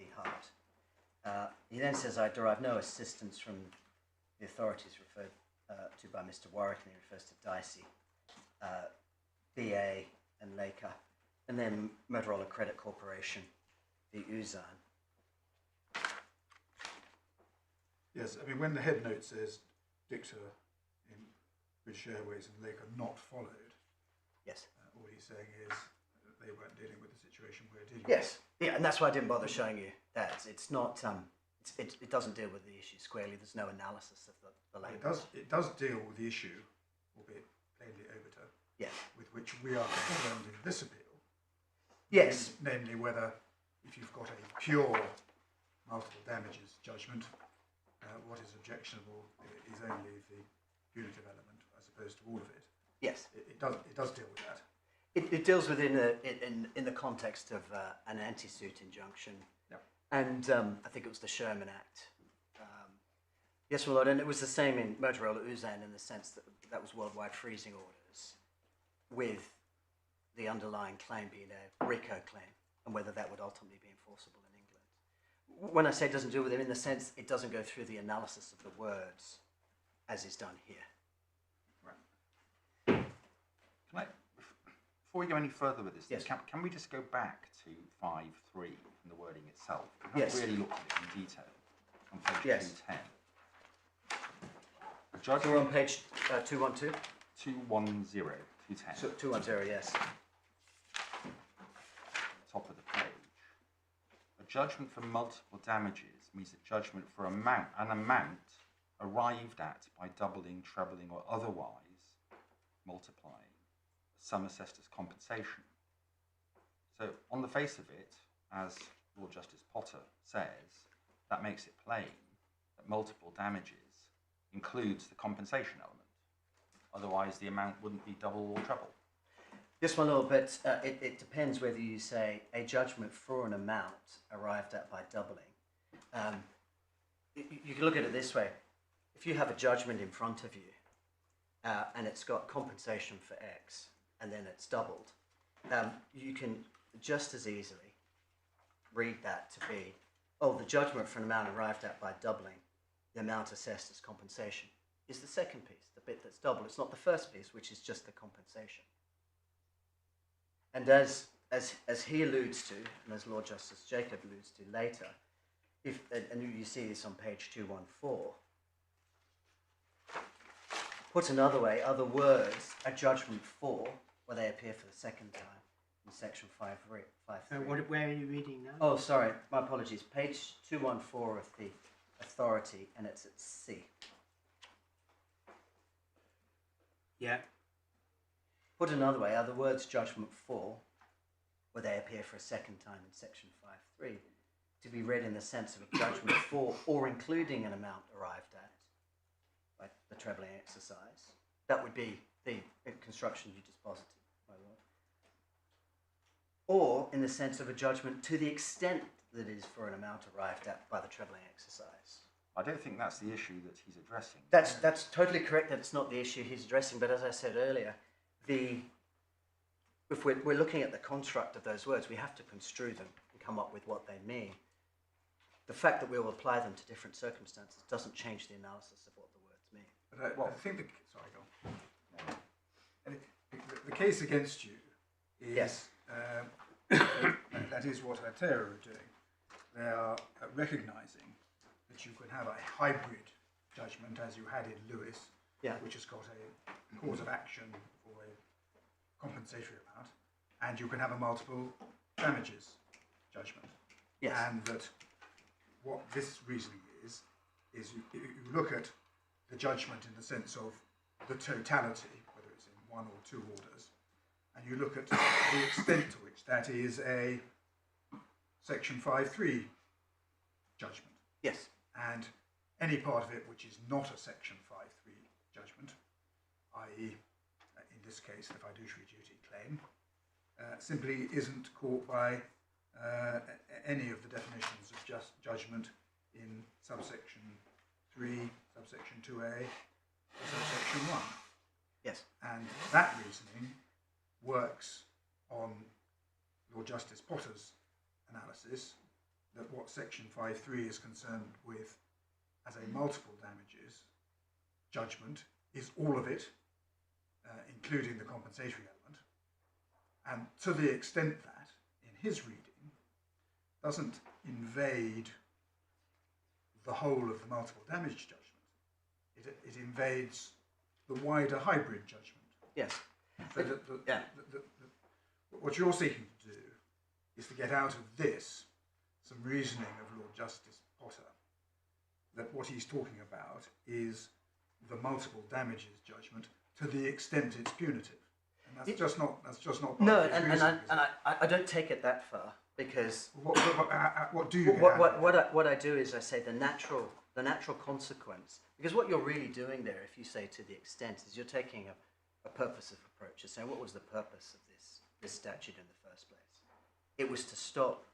v. Hart. He then says, I derive no assistance from the authorities referred to by Mr. Warwick, and he refers to Dicey, BA and Laker, and then Motorola Credit Corporation v. Uzan. Yes, I mean, when the head note says dicta in British Airways and Laker not followed, Yes. all he's saying is that they weren't dealing with the situation we're dealing Yes. Yeah, and that's why I didn't bother showing you that. It's not. It doesn't deal with the issue squarely. There's no analysis of the with. language. It does deal with the issue, albeit plainly obiter, Yes. with which we are concerned in this appeal. Yes. Namely, whether if you've got a pure multiple damages judgment, what is objectionable is only the punitive element as opposed to all of it. Yes. It does deal with that. It deals within in the context of an anti-suit injunction, Yep. and I think it was the Sherman Act. Yes, my lord, and it was the same in Motorola Uzan in the sense that that was worldwide freezing orders, with the underlying claim being a RICO claim, and whether that would ultimately be enforceable in England. When I say it doesn't deal with it, in the sense it doesn't go through the analysis of the words, as is done here. Can I, before we go any further with this, Yes. can we just go back to 5.3 and the wording itself? We haven't Yes. really looked at it in detail on page Yes. 210. A So we're judgment on page 212? 210, 210. So 210, yes. Top of the page. A judgment for multiple damages means a judgment for an amount arrived at by doubling, trebling, or otherwise multiplying a sum assessed as compensation. So, on the face of it, as Lord Justice Potter says, that makes it plain that multiple damages includes the compensation element. Otherwise, the amount wouldn't be double or treble. Yes, my lord, but it depends whether you say a judgment for an amount arrived at by doubling. You can look at it this way. If you have a judgment in front of you and it's got compensation for X and then it's doubled, you can just as easily read that to be, oh, the judgment for an amount arrived at by doubling, the amount assessed as compensation, is the second piece, the bit that's double. It's not the first piece, which is just the compensation. And as he alludes to, and as Lord Justice Jacob alludes to later, and you see this on page 214, put another way, other words, a judgment for, where they appear for the second time in section 5.3. Where are you reading now? Oh, sorry, my apologies. Page 214 of the authority, and it's at C. Yeah. Put another way, are the words judgment for, where they appear for a second time in section 5.3, to be read in the sense of a judgment for or including an amount arrived at by the trebling exercise? That would be the construction you just posited, my lord. Or in the sense of a judgment to the extent that it is for an amount arrived at by the trebling exercise. I don't think that's the issue that he's addressing. That's totally correct that it's not the issue he's addressing, but as I said earlier, if we're looking at the construct of those words, we have to construe them and come up with what they mean. The fact that we'll apply them to different circumstances doesn't change the analysis of what the words mean. But I think sorry, go on. And the case against you is Yes. That is what Hytera are doing. They are recognising that you can have a hybrid judgment, as you had in Lewis, Yeah. which has got a cause of action for a compensatory amount, and you can have a multiple damages judgment. Yes. And that what this reasoning is you look at the judgment in the sense of the totality, whether it's in one or two orders, and you look at the extent to which that is a section 5.3 judgment. Yes. And any part of it which is not a section 5.3 judgment, i.e. in this case the fiduciary duty claim, simply isn't caught by any of the definitions of just judgment in subsection 3, subsection 2a, or subsection 1. Yes. And that reasoning works on Lord Justice Potter's analysis that what Section 5.3 is concerned with as a multiple damages judgment is all of it, including the compensatory element, and to the extent that, in his reading, doesn't invade the whole of the multiple damage judgment. It invades the wider hybrid judgment. Yes. So what you're seeking to do is to get out of this some reasoning of Lord Justice Potter that what he's talking about is the multiple damages judgment to the extent it's punitive, and that's just not. No, and I don't take it that far, because what do you? What I do is I say the natural consequence, because what you're really doing there, if you say to the extent, is you're taking a purposive approach. You're saying, what was the purpose of this statute in the first place? It was to stop,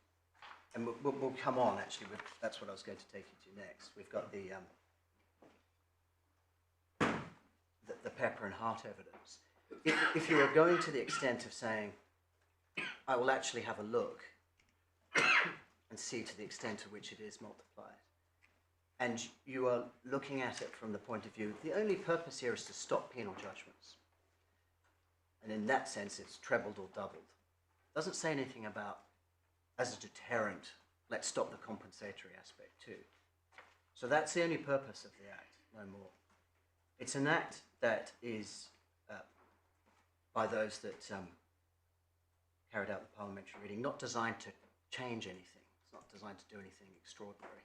and we'll come on actually. That's what I was going to take you to next. We've got the pepper and heart evidence. If you are going to the extent of saying, I will actually have a look and see to the extent to which it is multiplied, and you are looking at it from the point of view, the only purpose here is to stop penal judgments, and in that sense it's trebled or doubled. It doesn't say anything about, as a deterrent, let's stop the compensatory aspect too. So that's the only purpose of the Act, no more. It's an Act that is, by those that carried out the parliamentary reading, not designed to change anything. It's not designed to do anything extraordinary.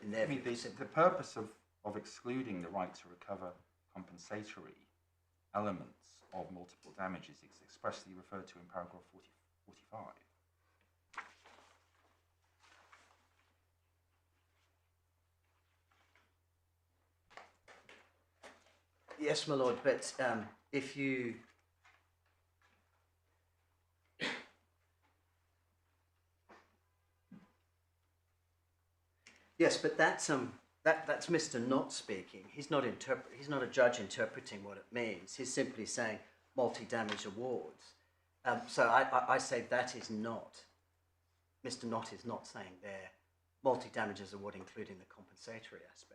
In their view, the purpose of excluding the right to recover compensatory elements of multiple damages is expressly referred to in paragraph 45. Yes, my lord, but if you... Yes, but that's Mr. Knott speaking. He's not a judge interpreting what it means. He's simply saying multi-damage awards. So I say that is not, Mr. Knott is not saying there multi-damages award including the compensatory aspect.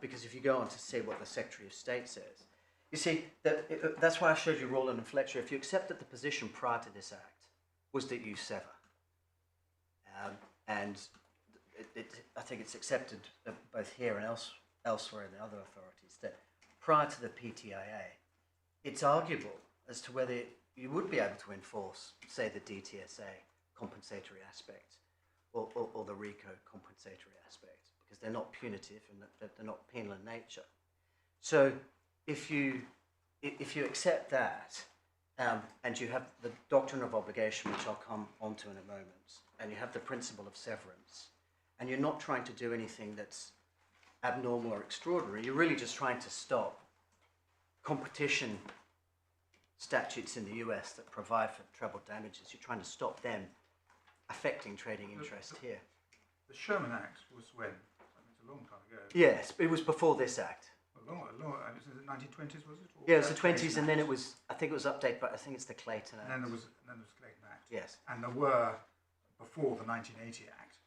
Because if you go on to see what the Secretary of State says, you see, that's why I showed you Rowland and Fletcher. If you accept that the position prior to this Act was that you sever, and I think it's accepted both here and elsewhere in the other authorities that prior to the PTIA, it's arguable as to whether you would be able to enforce, say, the DTSA compensatory aspect or the RICO compensatory aspect, because they're not punitive and they're not penal in nature. So if you accept that, and you have the doctrine of obligation, which I'll come onto in a moment, and you have the principle of severance, and you're not trying to do anything that's abnormal or extraordinary, you're really just trying to stop competition statutes in the US that provide for treble damages. You're trying to stop them affecting trading interest here. The Sherman Act was when? I mean, it's a long time ago. Yes, it was before this Act. A long, was it the 1920s, was it? Or Yeah, it was the 20s, and then it was, I think it was updated, but I think it's the Clayton Act. And then there was Clayton Act. Yes. And there were, before the 1980 Act,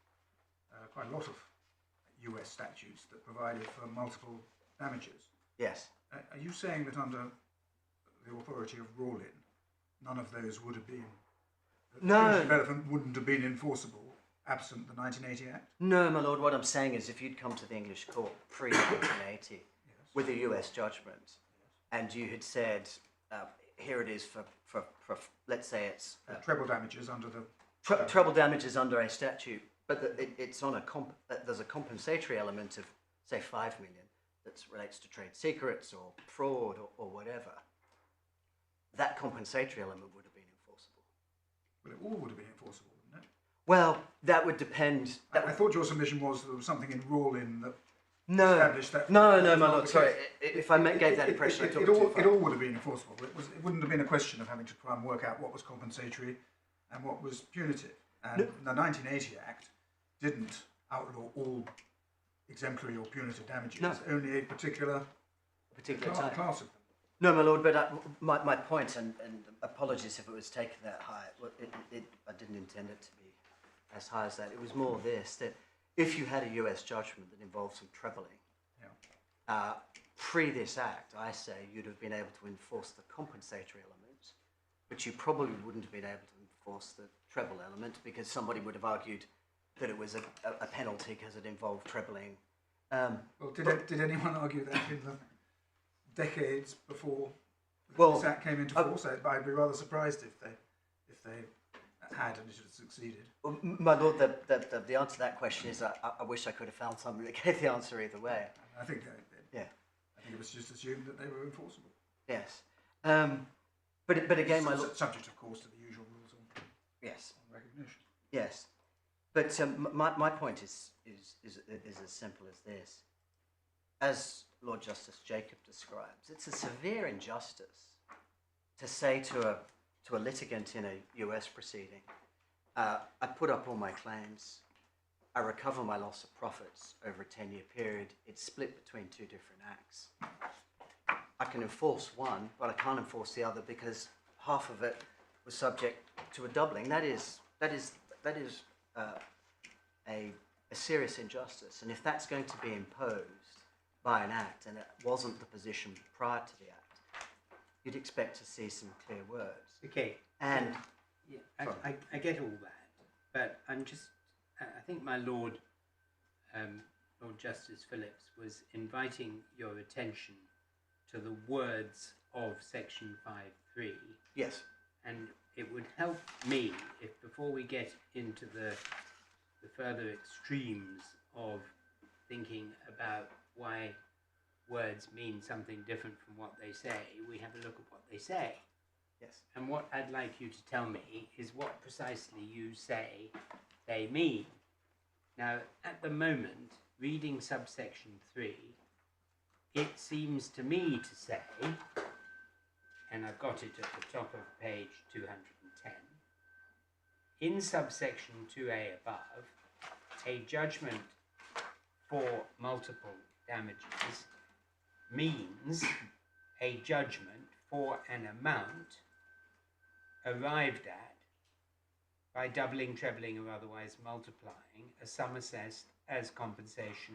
quite a lot of US statutes that provided for multiple damages. Yes. Are you saying that under the authority of Rawlin, none of those would have been, No. development wouldn't have been enforceable absent the 1980 Act? No, my lord, what I'm saying is if you'd come to the English court pre-1980 with a US judgment, and you had said, here it is for let's say it's... treble damages under the... treble damages under a statute, but it's on there's a compensatory element of, say, 5 million that relates to trade secrets or fraud or whatever. That compensatory element would have been enforceable. Well, it all would have been enforceable, wouldn't it? Well, that would depend. I thought your submission was there was something in Rawlin that established that... No, my lord, sorry. If I gave that impression, I took it too far. It all would have been enforceable. It wouldn't have been a question of having to try and work out what was compensatory and what was punitive. And the 1980 Act didn't outlaw all exemplary or punitive damages, only a particular type. class of them. No, my lord, but my point, and apologies if it was taken that high, I didn't intend it to be as high as that. It was more this, that if you had a US judgment that involved some trebling, Yeah. pre this act, I say you'd have been able to enforce the compensatory element, but you probably wouldn't have been able to enforce the treble element because somebody would have argued that it was a penalty because it involved trebling. Well, did anyone argue that in the decades before Well, this act came into force? I'd be rather surprised if they had and it had succeeded. My lord, the answer to that question is I wish I could have found something that gave the answer either way. I think Yeah. I think it was just assumed that they were enforceable. Yes. But again, my lord. Subject, of course, to the usual rules on Yes. recognition. Yes. But my point is as simple as this. As Lord Justice Jacob describes, it's a severe injustice to say to a litigant in a US proceeding, I put up all my claims, I recover my loss of profits over a 10-year period, it's split between two different acts. I can enforce one, but I can't enforce the other because half of it was subject to a doubling. That is a serious injustice, and if that's going to be imposed by an act, and it wasn't the position prior to the act, you'd expect to see some clear words. Okay. And Yeah, I get all that, but I think my Lord, Lord Justice Phillips was inviting your attention to the words of Section 5.3, yes, and it would help me if before we get into the further extremes of thinking about why words mean something different from what they say, we have a look at what they say. yes, And what I'd like you to tell me is what precisely you say they mean. Now, at the moment, reading subsection 3, it seems to me to say, and I've got it at the top of page 210, in subsection 2A above, a judgment for multiple damages means a judgment for an amount arrived at by doubling, trebling, or otherwise multiplying a sum assessed as compensation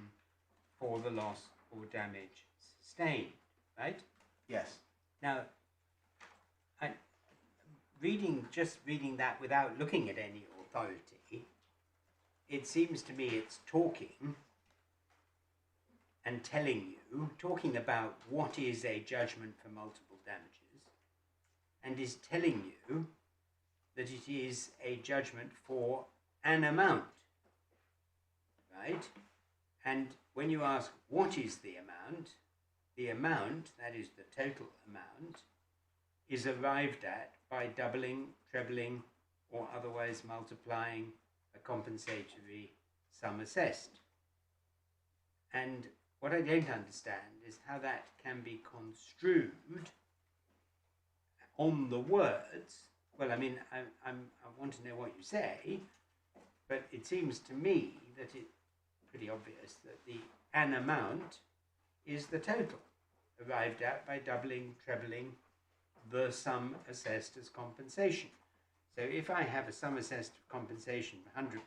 for the loss or damage sustained, right? yes. Now, just reading that without looking at any authority, it seems to me it's talking and talking about what is a judgment for multiple damages, and is telling you that it is a judgment for an amount, right? And when you ask what is the amount, that is the total amount, is arrived at by doubling, trebling, or otherwise multiplying a compensatory sum assessed. And what I don't understand is how that can be construed on the words. Well, I mean, I want to know what you say, but it seems to me that it's pretty obvious that an amount is the total arrived at by doubling, trebling the sum assessed as compensation. So if I have a sum assessed compensation of £100,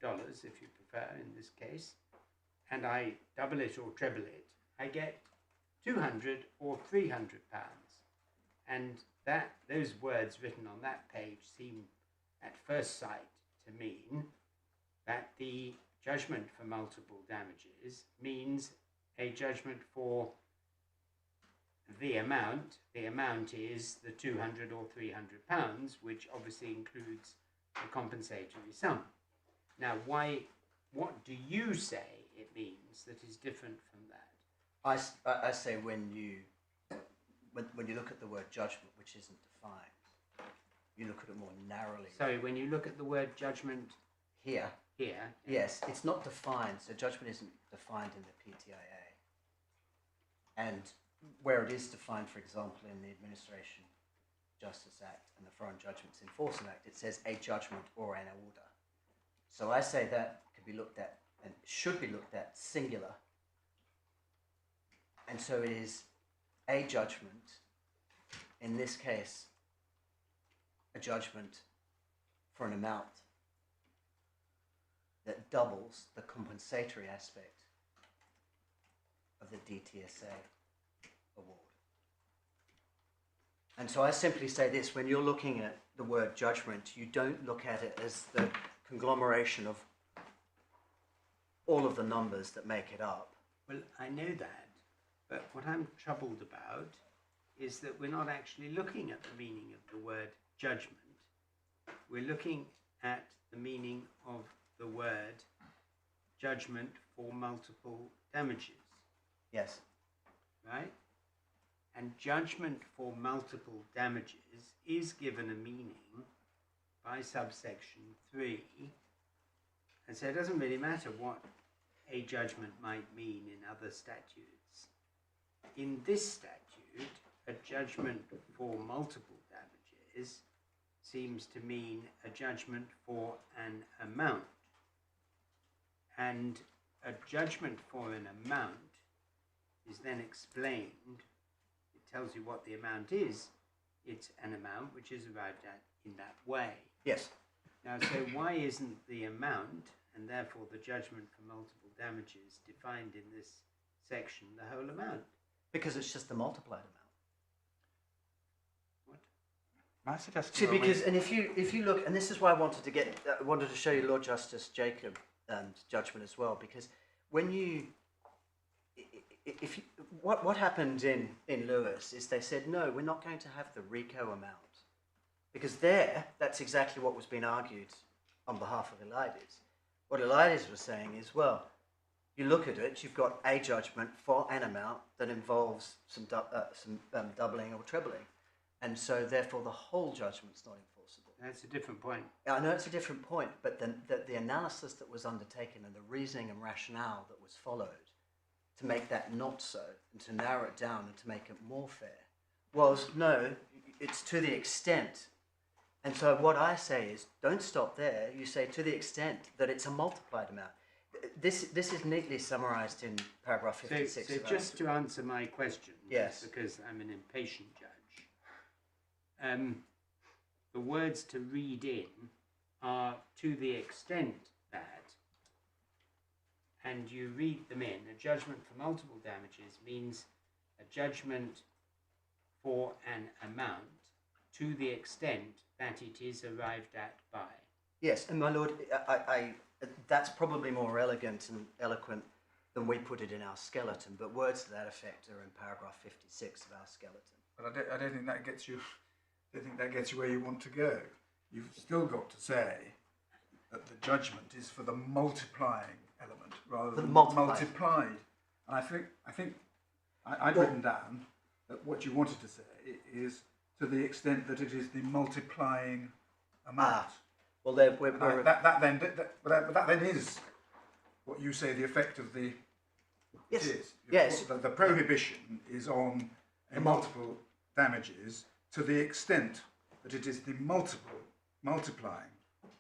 dollars if you prefer in this case, and I double it or treble it, I get 200 or 300 pounds. And those words written on that page seem at first sight to mean that the judgment for multiple damages means a judgment for the amount. The amount is the 200 or 300 pounds, which obviously includes the compensatory sum. Now, what do you say it means that is different from that? I say when you look at the word judgment, which isn't defined, you look at it more narrowly. Sorry, when you look at the word judgment Here, here, yes, it's not defined, so judgment isn't defined in the PTIA. And where it is defined, for example, in the Administration Justice Act and the Foreign Judgments Enforcement Act, it says a judgment or an order. So I say that could be looked at and should be looked at singular. And so it is a judgment, in this case, a judgment for an amount that doubles the compensatory aspect of the DTSA award. And so I simply say this: when you're looking at the word judgment, you don't look at it as the conglomeration of all of the numbers that make it up. Well, I know that, but what I'm troubled about is that we're not actually looking at the meaning of the word judgment. We're looking at the meaning of the word judgment for multiple damages, Yes. right? And judgment for multiple damages is given a meaning by subsection 3. And so it doesn't really matter what a judgment might mean in other statutes. In this statute, a judgment for multiple damages seems to mean a judgment for an amount. And a judgment for an amount is then explained. It tells you what the amount is. It's an amount which is arrived at in that way. Yes. Now, so why isn't the amount, and therefore the judgment for multiple damages, defined in this section the whole amount? Because it's just the multiplied amount. What? May I suggest See, you are because, and if you look, and this is why I wanted to show you Lord Justice Jacob's judgment as well, because when you, what happened in Lewis is they said, no, we're not going to have the RICO amount, because that's exactly what was being argued on behalf of Elides. What Elides was saying is, well, you look at it, you've got a judgment for an amount that involves some doubling or trebling. And so, therefore, the whole judgment's not enforceable. That's a different point. I know it's a different point, but the analysis that was undertaken and the reasoning and rationale that was followed to make that not so, and to narrow it down and to make it more fair, was, no, it's to the extent. And so what I say is, don't stop there. You say to the extent that it's a multiplied amount. This is neatly summarised in paragraph 56. So just to answer my question, yes, because I'm an impatient judge, the words to read in are to the extent that, and you read them in. A judgment for multiple damages means a judgment for an amount to the extent that it is arrived at by. Yes, and my lord, I that's probably more elegant and eloquent than we put it in our skeleton, but words to that effect are in paragraph 56 of our skeleton. But I don't think that gets you. I don't think that gets you where you want to go. You've still got to say that the judgment is for the multiplying element rather than multiplied. And I think I'd written down that what you wanted to say is to the extent that it is the multiplying amount. Well, that then is what you say the effect of the yes, is. yes. The prohibition is on a multiple damages to the extent that it is the multiplying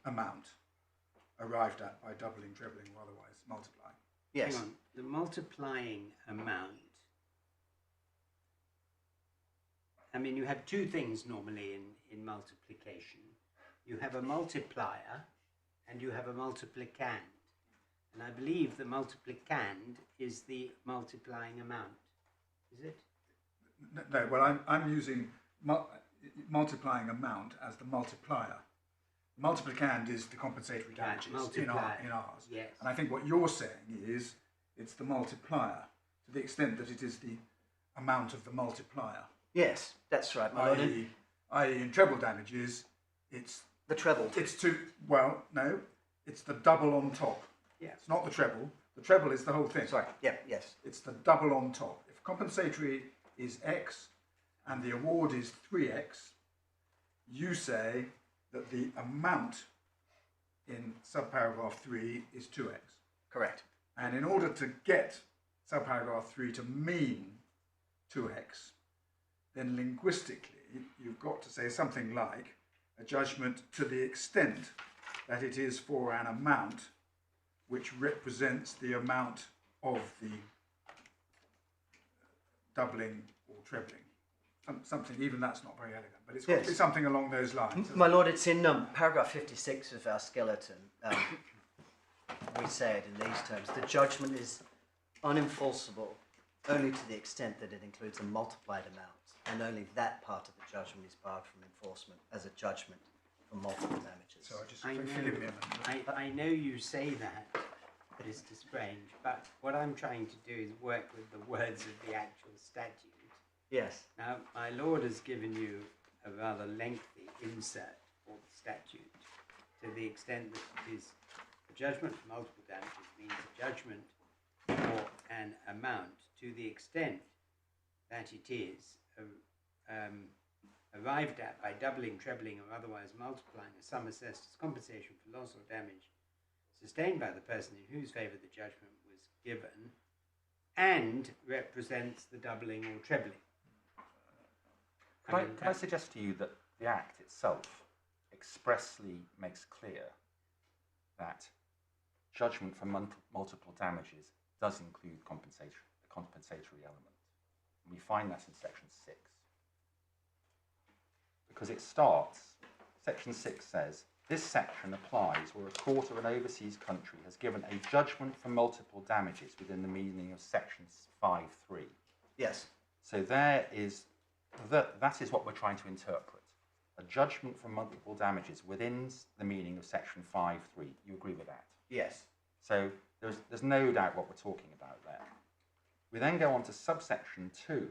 amount arrived at by doubling, trebling, or otherwise multiplying. Yes. Hang on. The multiplying amount. I mean, you have two things normally in multiplication. You have a multiplier and you have a multiplicand. And I believe the multiplicand is the multiplying amount. Is it? No, well, I'm using multiplying amount as the multiplier. Multiplicand is the compensatory damages in ours. Yes. And I think what you're saying is it's the multiplier to the extent that it is the amount of the multiplier. Yes, that's right, my lord. I.e. in treble damages, it's the treble. It's it's the double on top. Yeah. It's not the treble. The treble is the whole thing. Sorry, yeah, yes. It's the double on top. If compensatory is X and the award is 3X, you say that the amount in subparagraph 3 is 2X. Correct. And in order to get subparagraph 3 to mean 2X, then linguistically you've got to say something like a judgment to the extent that it is for an amount which represents the amount of the doubling or trebling. Something, even that's not very elegant, but it's got to be something along those lines. My lord, it's in paragraph 56 of our skeleton. we say it in these terms. The judgment is unenforceable only to the extent that it includes a multiplied amount, and only that part of the judgment is barred from enforcement as a judgment for multiple damages. So I just I fill in the amendment. I know you say that, Mr. Strange, but what I'm trying to do is work with the words of the actual statute. Yes. Now, my lord has given you a rather lengthy insert for the statute to the extent that it is a judgment for multiple damages means a judgment for an amount to the extent that it is arrived at by doubling, trebling, or otherwise multiplying a sum assessed as compensation for loss or damage sustained by the person in whose favour the judgment was given, and represents the doubling or trebling. Could I suggest to you that the Act itself expressly makes clear that judgment for multiple damages does include the compensatory element. And we find that in Section 6. Because it starts, Section 6 says, this section applies where a court of an overseas country has given a judgment for multiple damages within the meaning of Section 5.3. Yes. So that is what we're trying to interpret. A judgment for multiple damages within the meaning of Section 5.3. You agree with that? Yes. So there's no doubt what we're talking about there. We then go on to subsection 2.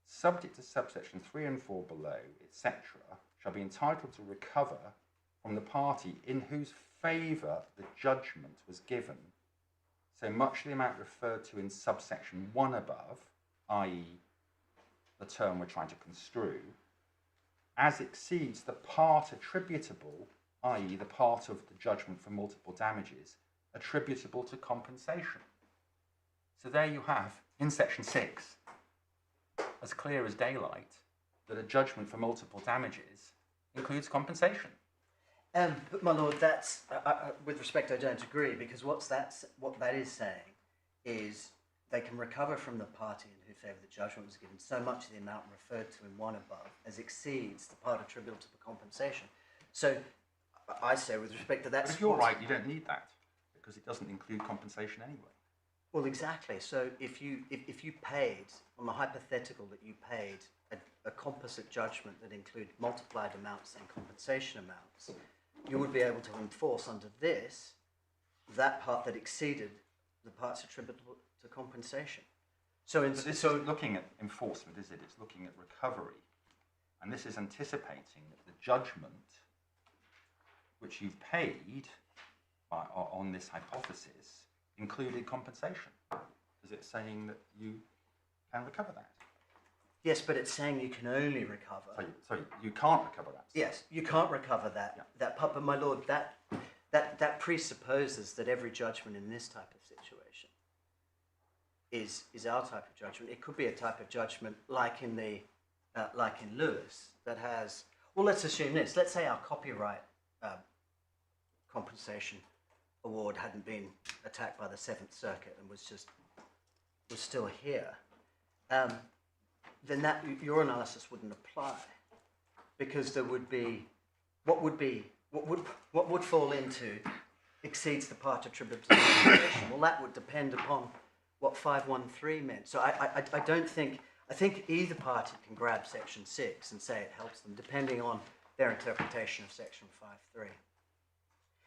Subject to subsection 3 and 4 below, etc., shall be entitled to recover from the party in whose favour the judgment was given so much the amount referred to in subsection 1 above, i.e. the term we're trying to construe, as exceeds the part attributable, i.e. the part of the judgment for multiple damages, attributable to compensation. So there you have, in section 6, as clear as daylight, that a judgment for multiple damages includes compensation. But my lord, that's with respect, I don't agree, because what that is saying is they can recover from the party in whose favour the judgment was given so much of the amount referred to in 1 above as exceeds the part attributable to the compensation. So I say, with respect to that, but if you're right, you don't need that because it doesn't include compensation anyway. Well, exactly. So if you paid, on the hypothetical that you paid a composite judgment that included multiplied amounts and compensation amounts, you would be able to enforce under this that part that exceeded the parts attributable to compensation. So But this isn't looking at enforcement, is it? It's looking at recovery. And this is anticipating that the judgment which you've paid on this hypothesis included compensation. Is it saying that you can recover that? Yes, but it's saying you can only recover. Sorry, you can't recover that. Yes, you can't recover that. Yeah. That part, but my lord, that presupposes that every judgment in this type of situation is our type of judgment. It could be a type of judgment like in Lewis that has. Well, let's assume this. Let's say our copyright compensation award hadn't been attacked by the Seventh Circuit and was still here. Then your analysis wouldn't apply, because there would be what would fall into exceeds the part attributable to the compensation. Well, that would depend upon what 513 meant. So I don't think, I think either party can grab section 6 and say it helps them, depending on their interpretation of section 5.3.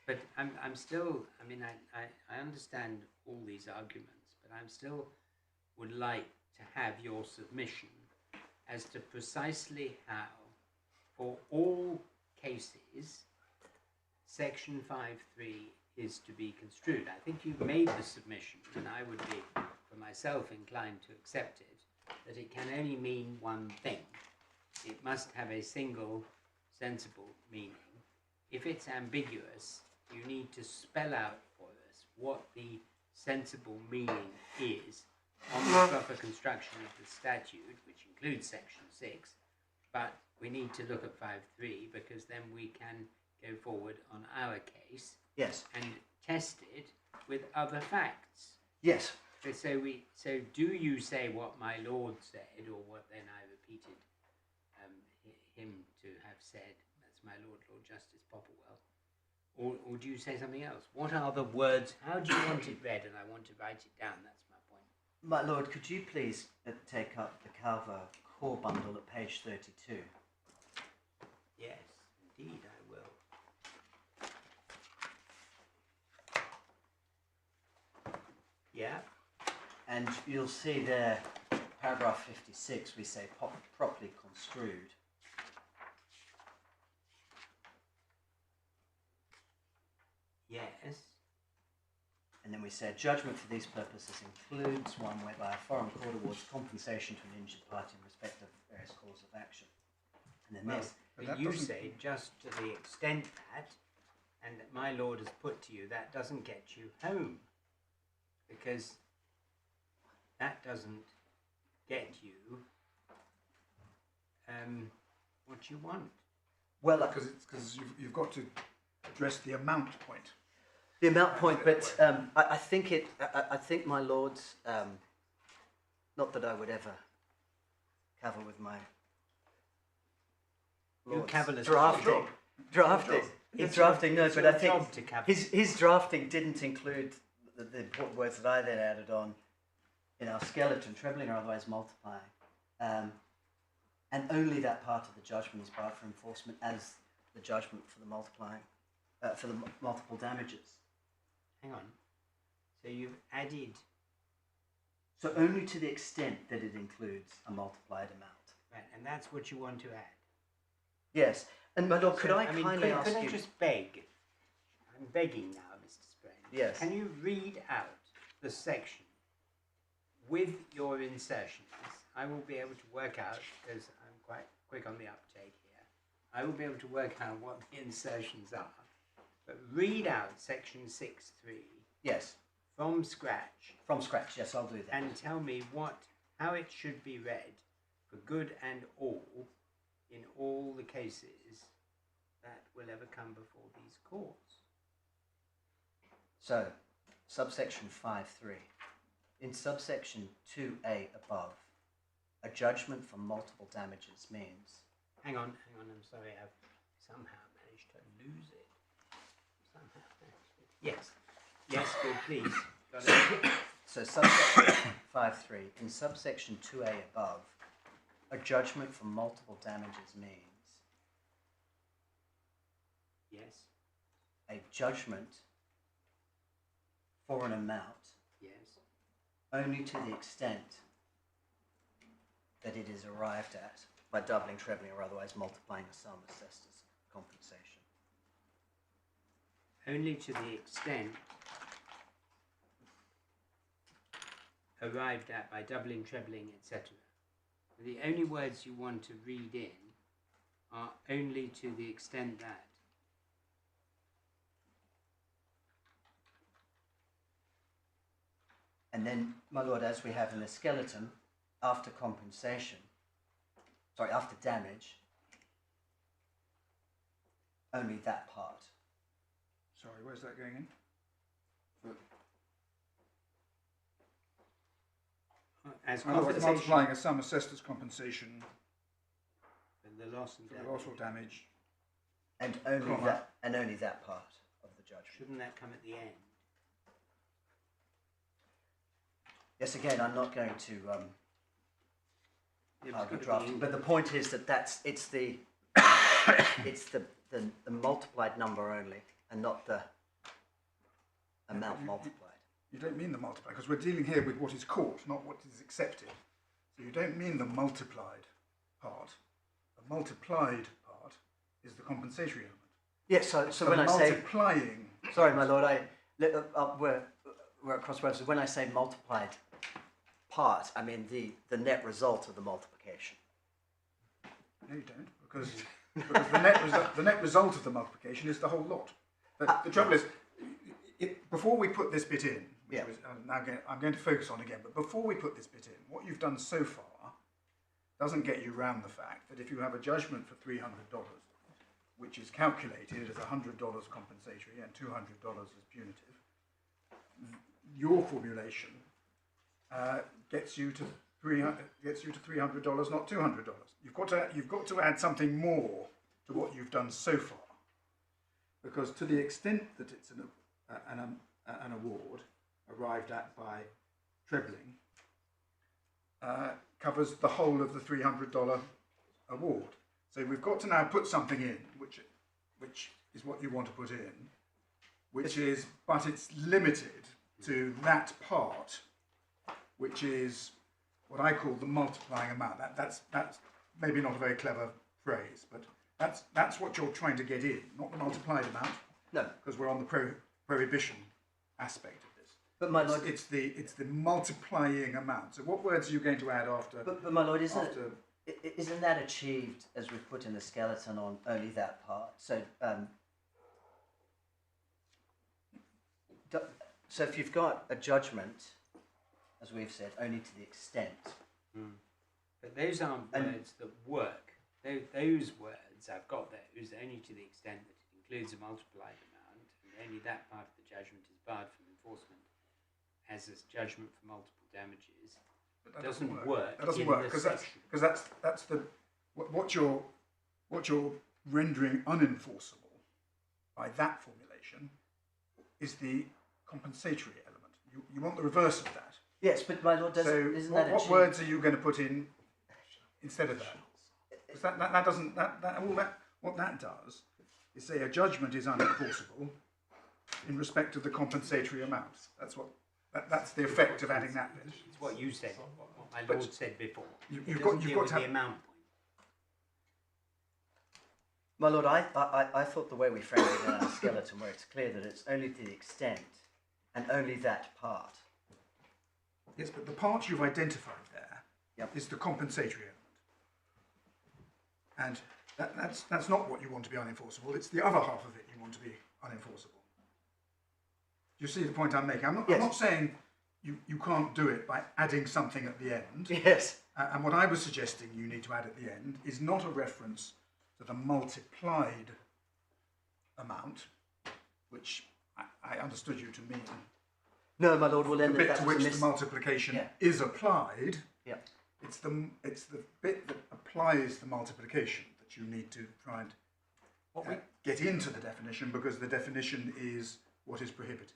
But I'm still, I mean, I understand all these arguments, but I'm still would like to have your submission as to precisely how, for all cases, section 5.3 is to be construed. I think you've made the submission, and I would be, for myself, inclined to accept it, that it can only mean one thing. It must have a single, sensible meaning. If it's ambiguous, you need to spell out for us what the sensible meaning is on the proper construction of the statute, which includes section 6, but we need to look at 5.3 because then we can go forward on our case. Yes. And test it with other facts. Yes. So do you say what my lord said, or what then I repeated him to have said? That's my lord, Lord Justice Popplewell. Or do you say something else? What are the words? How do you want it read? And I want to write it down. That's my point. My lord, could you please take up the Calver core bundle at page 32? Yes, indeed, I will. Yeah. And you'll see there, paragraph 56, we say properly construed. Yes. And then we say, judgment for these purposes includes one whereby a foreign court awards compensation to an injured party in respect of various causes of action. And then this. But you say just to the extent that, and that my lord has put to you, that doesn't get you home. Because that doesn't get you what you want. Well, because you've got to address the amount point. The amount point, but I think my lords, not that I would ever cavil with my lords. Drafting, no, but I think his drafting didn't include the important words that I then added on in our skeleton, trebling or otherwise multiplying. And only that part of the judgment is barred for enforcement as the judgment for the multiplying, for the multiple damages. Hang on. So you've added... So only to the extent that it includes a multiplied amount. Right, and that's what you want to add. Yes. And my lord, could I mean, kindly ask could I you... just beg? I'm begging now, Mr. Sprain. Yes. Can you read out the section with your insertions? I will be able to work out, because I'm quite quick on the uptake here, I will be able to work out what the insertions are. But read out section 6.3. Yes. From scratch. From scratch, yes, I'll do that. And tell me how it should be read for good and all in all the cases that will ever come before these courts. So, subsection 5.3. In subsection 2A above, a judgment for multiple damages means... Hang on, I'm sorry, I've somehow managed to lose it. Yes, good, please. Got it. So, subsection 5.3. In subsection 2A above, a judgment for multiple damages means... Yes. A judgment for an amount... Yes. Only to the extent that it is arrived at by doubling, trebling, or otherwise multiplying the sum assessed as compensation. Only to the extent arrived at by doubling, trebling, etc. The only words you want to read in are only to the extent that. And then, my lord, as we have in the skeleton, after compensation, after damage, only that part. Sorry, where's that going in? As In other words, compensation multiplying a sum assessed as compensation for the loss and for damage. the loss or damage. And only that part of the judgment. Shouldn't that come at the end? Yes, again, I'm not going to It was argue gotta drafting, be- but the point is that it's the multiplied number only, and not the amount multiplied. You don't mean the multiplied, because we're dealing here with what is caught, not what is accepted. So you don't mean the multiplied part. The multiplied part is the compensatory element. Yes, so when I say... multiplying... Sorry, my lord, we're at cross purposes. When I say multiplied part, I mean the net result of the multiplication. No, you don't, because the net result of the multiplication is the whole lot. The trouble is, before we put this bit in, which Yeah. was, I'm going to focus on again, but before we put this bit in, what you've done so far doesn't get you round the fact that if you have a judgment for $300, which is calculated as $100 compensatory and $200 as punitive, your formulation gets you to $300, not $200. You've got to add something more to what you've done so far. because to the extent that it's an award arrived at by trebling, covers the whole of the $300 award. So we've got to now put something in, which is what you want to put in, but it's limited to that part, which is what I call the multiplying amount. That's maybe not a very clever phrase, but that's what you're trying to get in, not the multiplied amount. No, because we're on the prohibition aspect of this. but my lord, It's the multiplying amount. So what words are you going to add after? but my lord, isn't that achieved as we've put in the skeleton on only that part? So so if you've got a judgment, as we've said, only to the extent. But those aren't words that work. Those words, I've got those, only to the extent that it includes a multiplied amount, and only that part of the judgment is barred from enforcement as a judgment for multiple damages. But that doesn't work. That doesn't in work this because section. that's the what you're rendering unenforceable by that formulation is the compensatory element. You want the reverse of that. Yes, but my lord, isn't that what achieved? words are you going to put in instead of that? Because that doesn't what that does is say a judgment is unenforceable in respect of the compensatory amount. That's the effect of adding that bit. It's what you said, what my lord said before. You've got to the have amount point. My lord, I thought the way we framed it in our skeleton, where it's clear that it's only to the extent and only that part. Yes, but the part you've identified there is the compensatory element, and that's not what you want to be unenforceable. It's the other half of it you want to be unenforceable. You see the point I'm making? I'm not saying you can't do it by adding something at the end. Yes. And what I was suggesting you need to add at the end is not a reference to the multiplied amount, which I understood you to mean. No, my lord, will The end bit that to was which a the multiplication Yeah. is applied. Yeah. It's the bit that applies the multiplication that you need to try and get into the definition, because the definition is what is prohibited.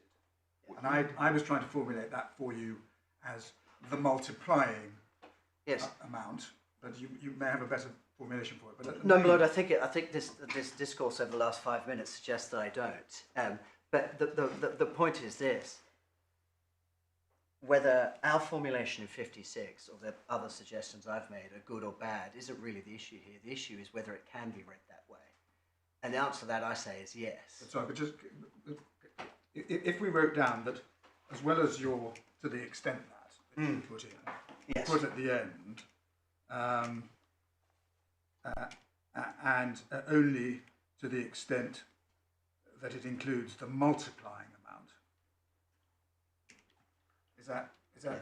And I was trying to formulate that for you as the multiplying amount, but you may have a better formulation for it. But No, my lord, I think this discourse over the last 5 minutes suggests that I don't. But the point is this: whether our formulation in 56 or the other suggestions I've made are good or bad isn't really the issue here. The issue is whether it can be read that way. And the answer to that, I say, is yes. Sorry, but just if we wrote down that, as well as your to the extent that you put in, Yes. put at the end, and only to the extent that it includes the multiplying amount.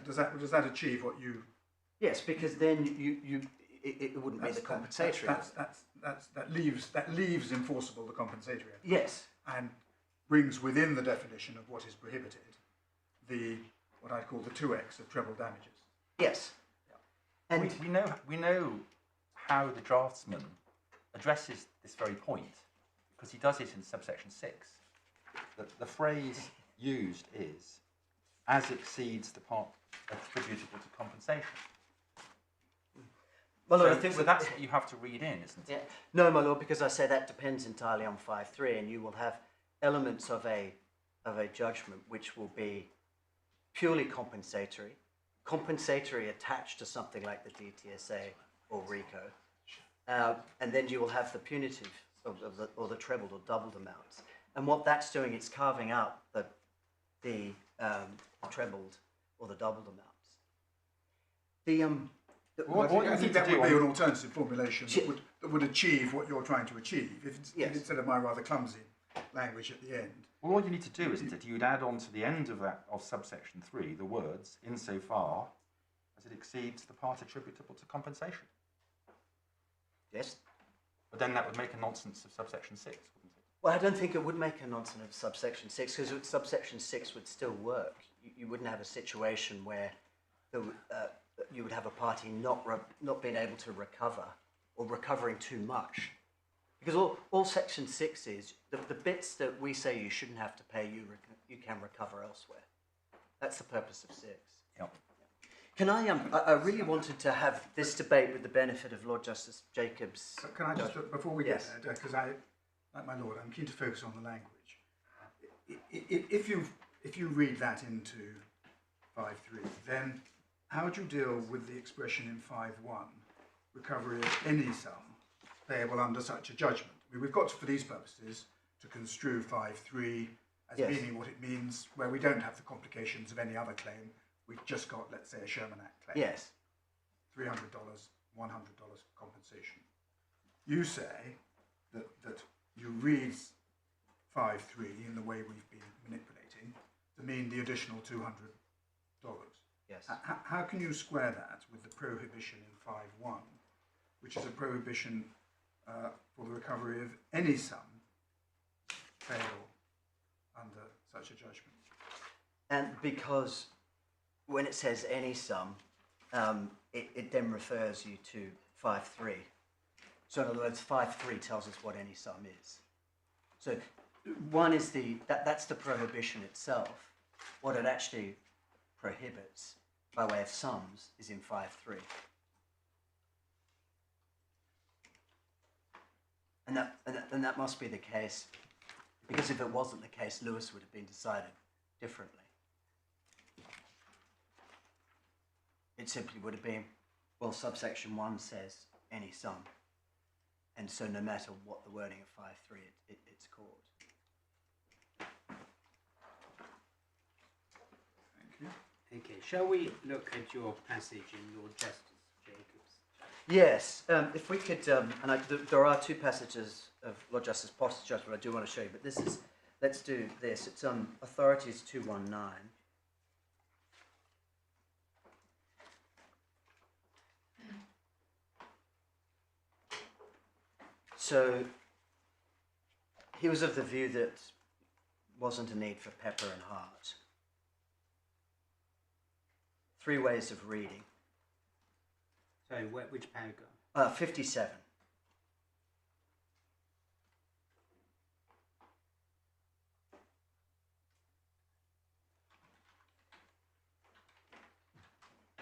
Does that achieve what you? Yes, because then it wouldn't be the compensatory. That leaves enforceable the compensatory element, Yes. and brings within the definition of what is prohibited what I call the 2x of treble damages. Yes. And And we know how the draftsman addresses this very point, because he does it in subsection 6. The phrase used is, as exceeds the part attributable to compensation. my lord, So, I think so that's what you have to read in, isn't Yeah. it? No, my lord, because I say that depends entirely on 5.3, and you will have elements of a judgment which will be purely compensatory attached to something like the DTSA or RICO, and then you will have the punitive or the trebled or doubled amounts. And what that's doing, it's carving out the trebled or the doubled amounts. I think that would be an alternative formulation that would achieve what you're trying to achieve, instead of my rather clumsy language at the end. Well, all you need to do, isn't it? You'd add on to the end of subsection 3 the words, insofar as it exceeds the part attributable to compensation. Yes. But then that would make a nonsense of subsection 6, wouldn't it? Well, I don't think it would make a nonsense of subsection 6, because subsection 6 would still work. You wouldn't have a situation where you would have a party not being able to recover or recovering too much, Because all Section 6 is, the bits that we say you shouldn't have to pay, you can recover elsewhere. That's the purpose of 6. Yep. Can I really wanted to have this debate with the benefit of Lord Justice Jacobs. But can I just, before we Yes. get there, because like my lord, I'm keen to focus on the language. If you read that into 5.3, then how do you deal with the expression in 5.1, recovery of any sum payable under such a judgment? I mean, we've got to, for these purposes, to construe 5.3 as Yes. meaning what it means, where we don't have the complications of any other claim. We've just got, let's say, a Sherman Act claim. Yes. $300, $100 compensation. You say that you read 5.3 in the way we've been manipulating to mean the additional $200. Yes. How can you square that with the prohibition in 5.1, which is a prohibition for the recovery of any sum payable under such a judgment? And because when it says any sum, it then refers you to 5.3. So in other words, 5.3 tells us what any sum is. So one is that's the prohibition itself. What it actually prohibits by way of sums is in 5.3. And that must be the case, because if it wasn't the case, Lewis would have been decided differently. It simply would have been, well, subsection 1 says any sum, and so no matter what the wording of 5.3, it's called. Thank you. Okay, shall we look at your passage in Lord Justice Jacobs? Yes, if we could, there are 2 passages of Lord Justice Potter's judgment I do want to show you, but let's do this. It's Authorities 219. So he was of the view that wasn't a need for pepper and heart. 3 ways of reading. Sorry, which paragraph? 57.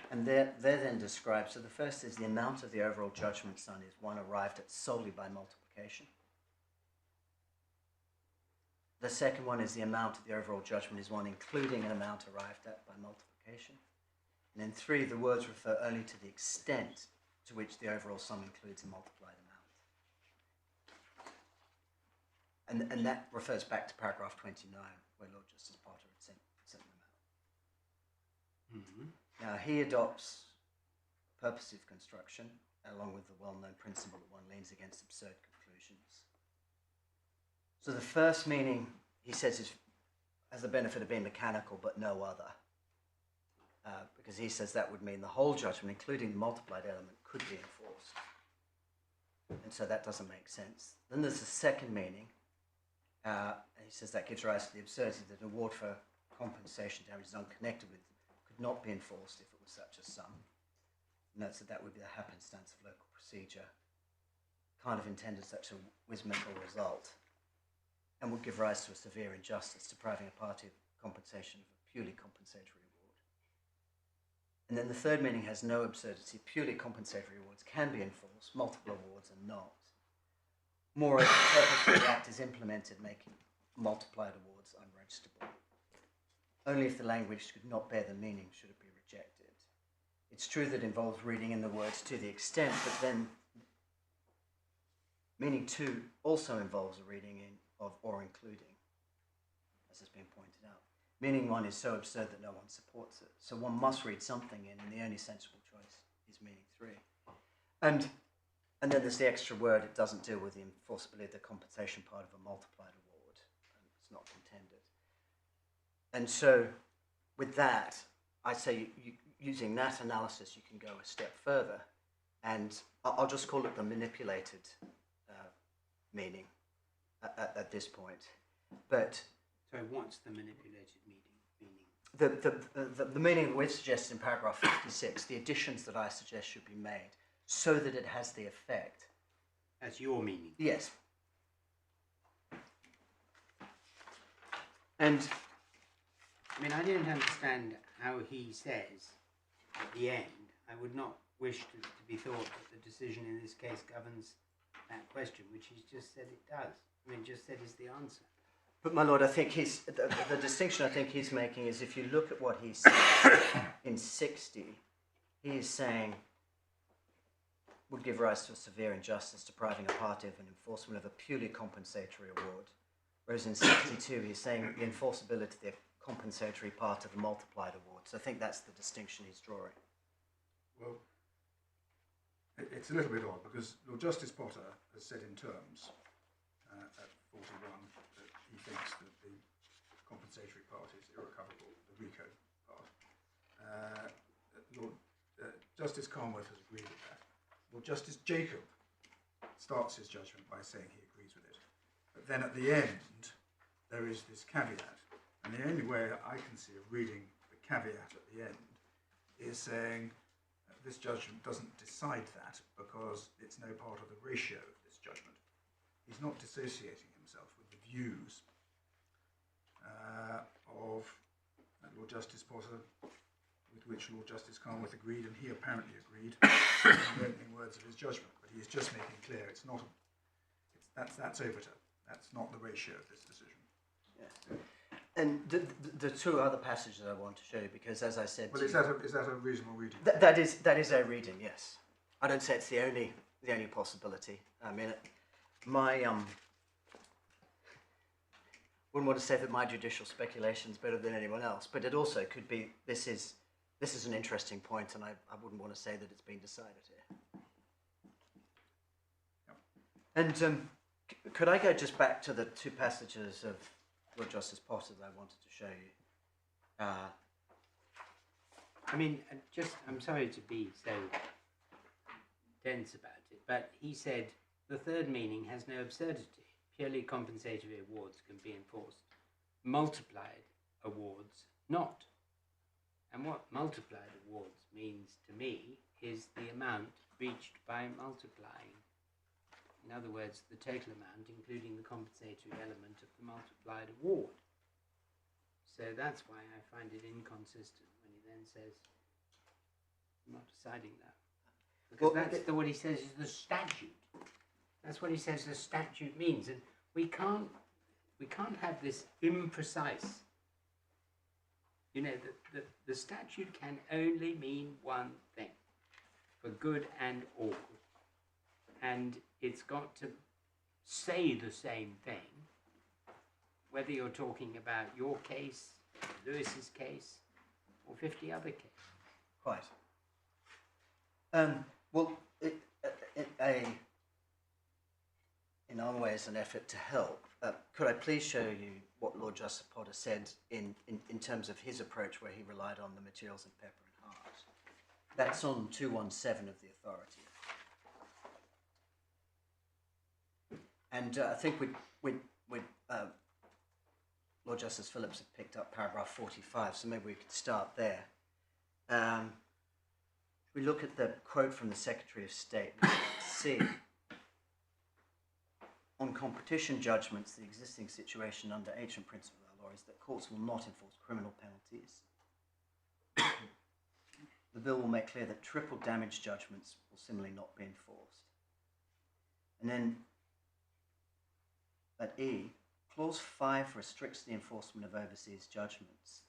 And they're then described. So the first is the amount of the overall judgment sum is one arrived at solely by multiplication. The second one is the amount of the overall judgment is one including an amount arrived at by multiplication. And then 3, the words refer only to the extent to which the overall sum includes a multiplied amount. And that refers back to paragraph 29, where Lord Justice Potter had sent them out. Mm-hmm. Now, he adopts purposive construction, along with the well-known principle that one leans against absurd conclusions. So the first meaning, he says, has the benefit of being mechanical, but no other. Because he says that would mean the whole judgment, including the multiplied element, could be enforced. And so that doesn't make sense. Then there's the second meaning, and he says that gives rise to the absurdity that an award for compensation damages unconnected with could not be enforced if it was such a sum. Notes that that would be the happenstance of local procedure, kind of intended such a whimsical result, and would give rise to a severe injustice, depriving a party of compensation of a purely compensatory award. And then the third meaning has no absurdity. Purely compensatory awards can be enforced, multiple awards are not. Moreover, the purpose of the Act is implemented, making multiplied awards unregisterable. Only if the language could not bear the meaning should it be rejected. It's true that it involves reading in the words to the extent, but then meaning 2 also involves a reading in of or including, as has been pointed out. Meaning 1 is so absurd that no one supports it. So one must read something in, and the only sensible choice is meaning 3. And then there's the extra word, it doesn't deal with the enforceability of the compensation part of a multiplied award. And it's not contended. And so with that, I say using that analysis, you can go a step further. And I'll just call it the manipulated meaning at this point. But So what's the manipulated meaning? the meaning that we've suggested in paragraph 56, the additions that I suggest should be made so that it has the effect. That's your meaning. Yes, And I mean, I don't understand how he says at the end, I would not wish to be thought that the decision in this case governs that question, which he's just said it does. I mean, just said is the answer. but my lord, I think the distinction I think he's making is if you look at what he said in 60, he is saying would give rise to a severe injustice depriving a party of an enforcement of a purely compensatory award, whereas in 62 he's saying the enforceability of the compensatory part of a multiplied award. So I think that's the distinction he's drawing. Well, it's a little bit odd because Lord Justice Potter has said in terms at 41 that he thinks that the compensatory part is irrecoverable, the RICO part. Lord Justice Calver has agreed with that. Lord Justice Jacob starts his judgment by saying he agrees with it. But then at the end, there is this caveat. And the only way I can see of reading the caveat at the end is saying this judgment doesn't decide that because it's no part of the ratio of this judgment. He's not dissociating himself with the views of Lord Justice Potter, with which Lord Justice Calver agreed, and he apparently agreed in the opening words of his judgment. But he is just making clear it's not. That's obiter. That's not the ratio of this decision. Yeah. And the two other passages I want to show you, because as I said, Well, is that a reasonable reading? that is a reading. Yes, I don't say it's the only possibility. I mean, my wouldn't want to say that my judicial speculation is better than anyone else, but it also could be. This is an interesting point, and I wouldn't want to say that it's been decided here. Yep. And could I go just back to the two passages of Lord Justice Potter that I wanted to show you? I mean, I'm sorry to be so dense about it, but he said the third meaning has no absurdity. Purely compensatory awards can be enforced. Multiplied awards not. And what multiplied awards means to me is the amount reached by multiplying. In other words, the total amount, including the compensatory element of the multiplied award. So that's why I find it inconsistent when he then says, I'm not deciding that. Because what he says is the statute. That's what he says the statute means. And we can't have this imprecise. You know, the statute can only mean one thing, for good and all. And it's got to say the same thing, whether you're talking about your case, Lewis's case, or 50 other cases. Quite. Well, in our way, as an effort to help, could I please show you what Lord Justice Potter said in terms of his approach, where he relied on the materials of Pepper and Hart? That's on 217 of the authority. And I think Lord Justice Phillips had picked up paragraph 45, so maybe we could start there. We look at the quote from the Secretary of State. C. On competition judgments, the existing situation under ancient principle of our law is that courts will not enforce criminal penalties. The bill will make clear that triple damage judgments will similarly not be enforced. And then at E, Clause 5 restricts the enforcement of overseas judgments.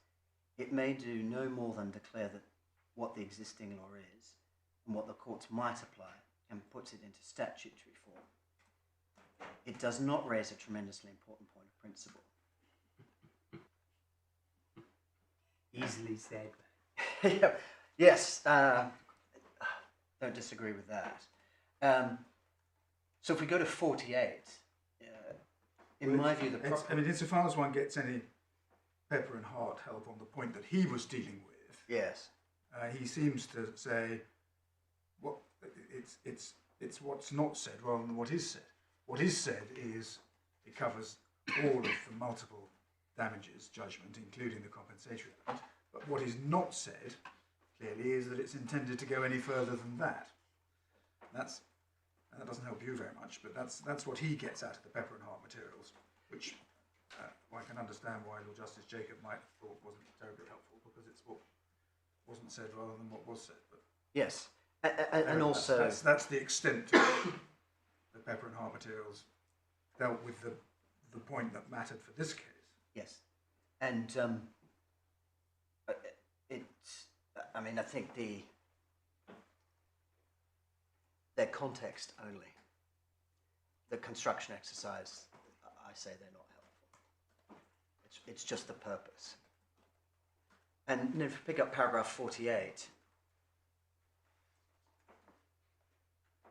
It may do no more than declare that what the existing law is and what the courts might apply, and puts it into statutory form. It does not raise a tremendously important point of principle. Easily said. Yeah, yes, don't disagree with that. So if we go to 48, in my view, I mean, insofar as one gets any Pepper and Hart help on the point that he was dealing with, yes, he seems to say, what it's what's not said rather than what is said. What is said is it covers all of the multiple damages judgment, including the compensatory element. But what is not said, clearly, is that it's intended to go any further than that. That doesn't help you very much, but that's what he gets out of the Pepper and Hart materials, which I can understand why Lord Justice Jacob might have thought wasn't terribly helpful, because it's what wasn't said rather than what was said. But Yes, and also that's the extent to which the pepper and heart materials dealt with the point that mattered for this case. yes, and I mean, I think their context only. The construction exercise, I say they're not helpful. It's just the purpose. And if you pick up paragraph 48,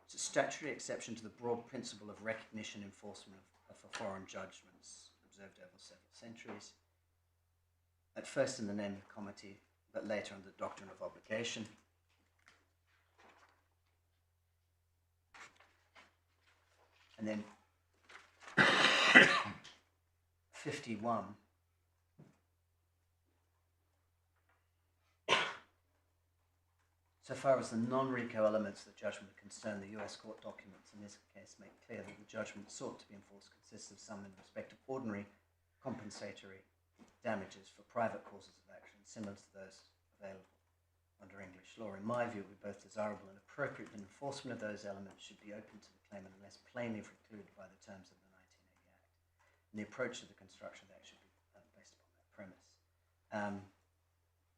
it's a statutory exception to the broad principle of recognition and enforcement of foreign judgments observed over several centuries. At first in the name of the comity, but later under the doctrine of obligation. And then 51. So far as the non-RICO elements of the judgment concern, the US court documents in this case make clear that the judgment sought to be enforced consists of some in respect of ordinary compensatory damages for private causes of action similar to those available under English law. In my view, it would be both desirable and appropriate that enforcement of those elements should be open to the claimant unless plainly precluded by the terms of the 1980 Act. And the approach to the construction of that should be based upon that premise.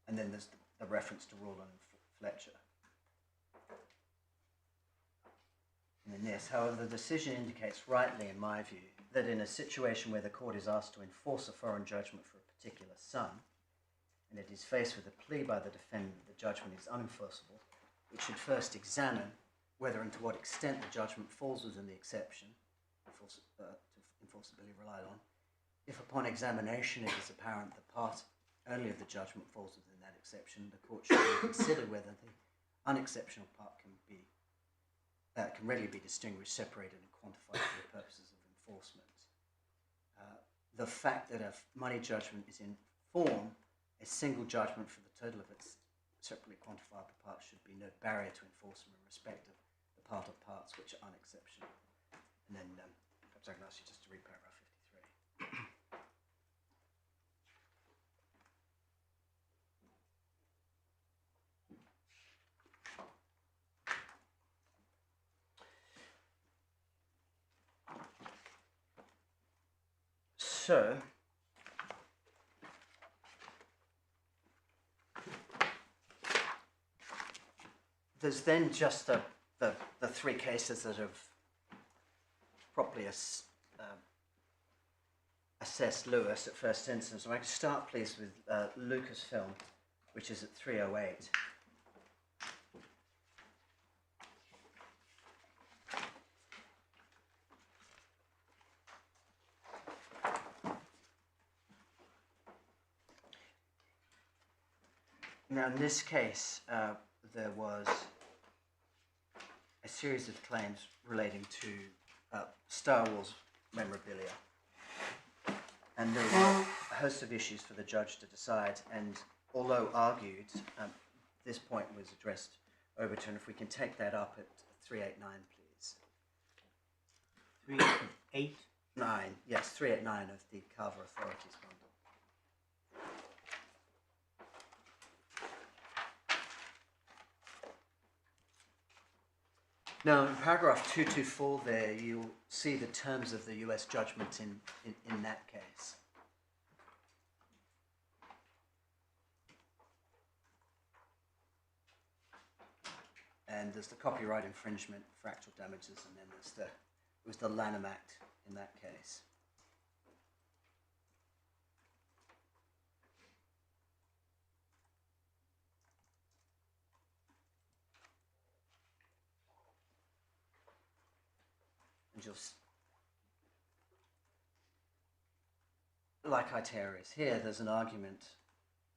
And then there's the reference to Rawlin and Fletcher. And in this, however, the decision indicates rightly, in my view, that in a situation where the court is asked to enforce a foreign judgment for a particular sum, and it is faced with a plea by the defendant that the judgment is unenforceable, it should first examine whether and to what extent the judgment falls within the exception to enforceability relied on. If upon examination it is apparent that part only of the judgment falls within that exception, the court should consider whether the unexceptional part can readily be distinguished, separated and quantified for the purposes of enforcement. The fact that a money judgment is in form a single judgment for the total of its separately quantifiable parts should be no barrier to enforcement in respect of the part or parts which are unexceptional. And then perhaps I can ask you just to read paragraph 53. So, there's then just the three cases that have properly assessed Lewis at first instance. I can start, please, with Lucasfilm, which is at 308. Now, in this case, there was a series of claims relating to Star Wars memorabilia. And there were a host of issues for the judge to decide. And although argued, this point was addressed over to, and if we can take that up at 389, please. 389? Yes, 389 of the Calver Authorities bundle. Now, in paragraph 224 there, you'll see the terms of the US judgment in that case. And there's the copyright infringement for actual damages, and then it was the Lanham Act in that case. Just like Hytera is here, there's an argument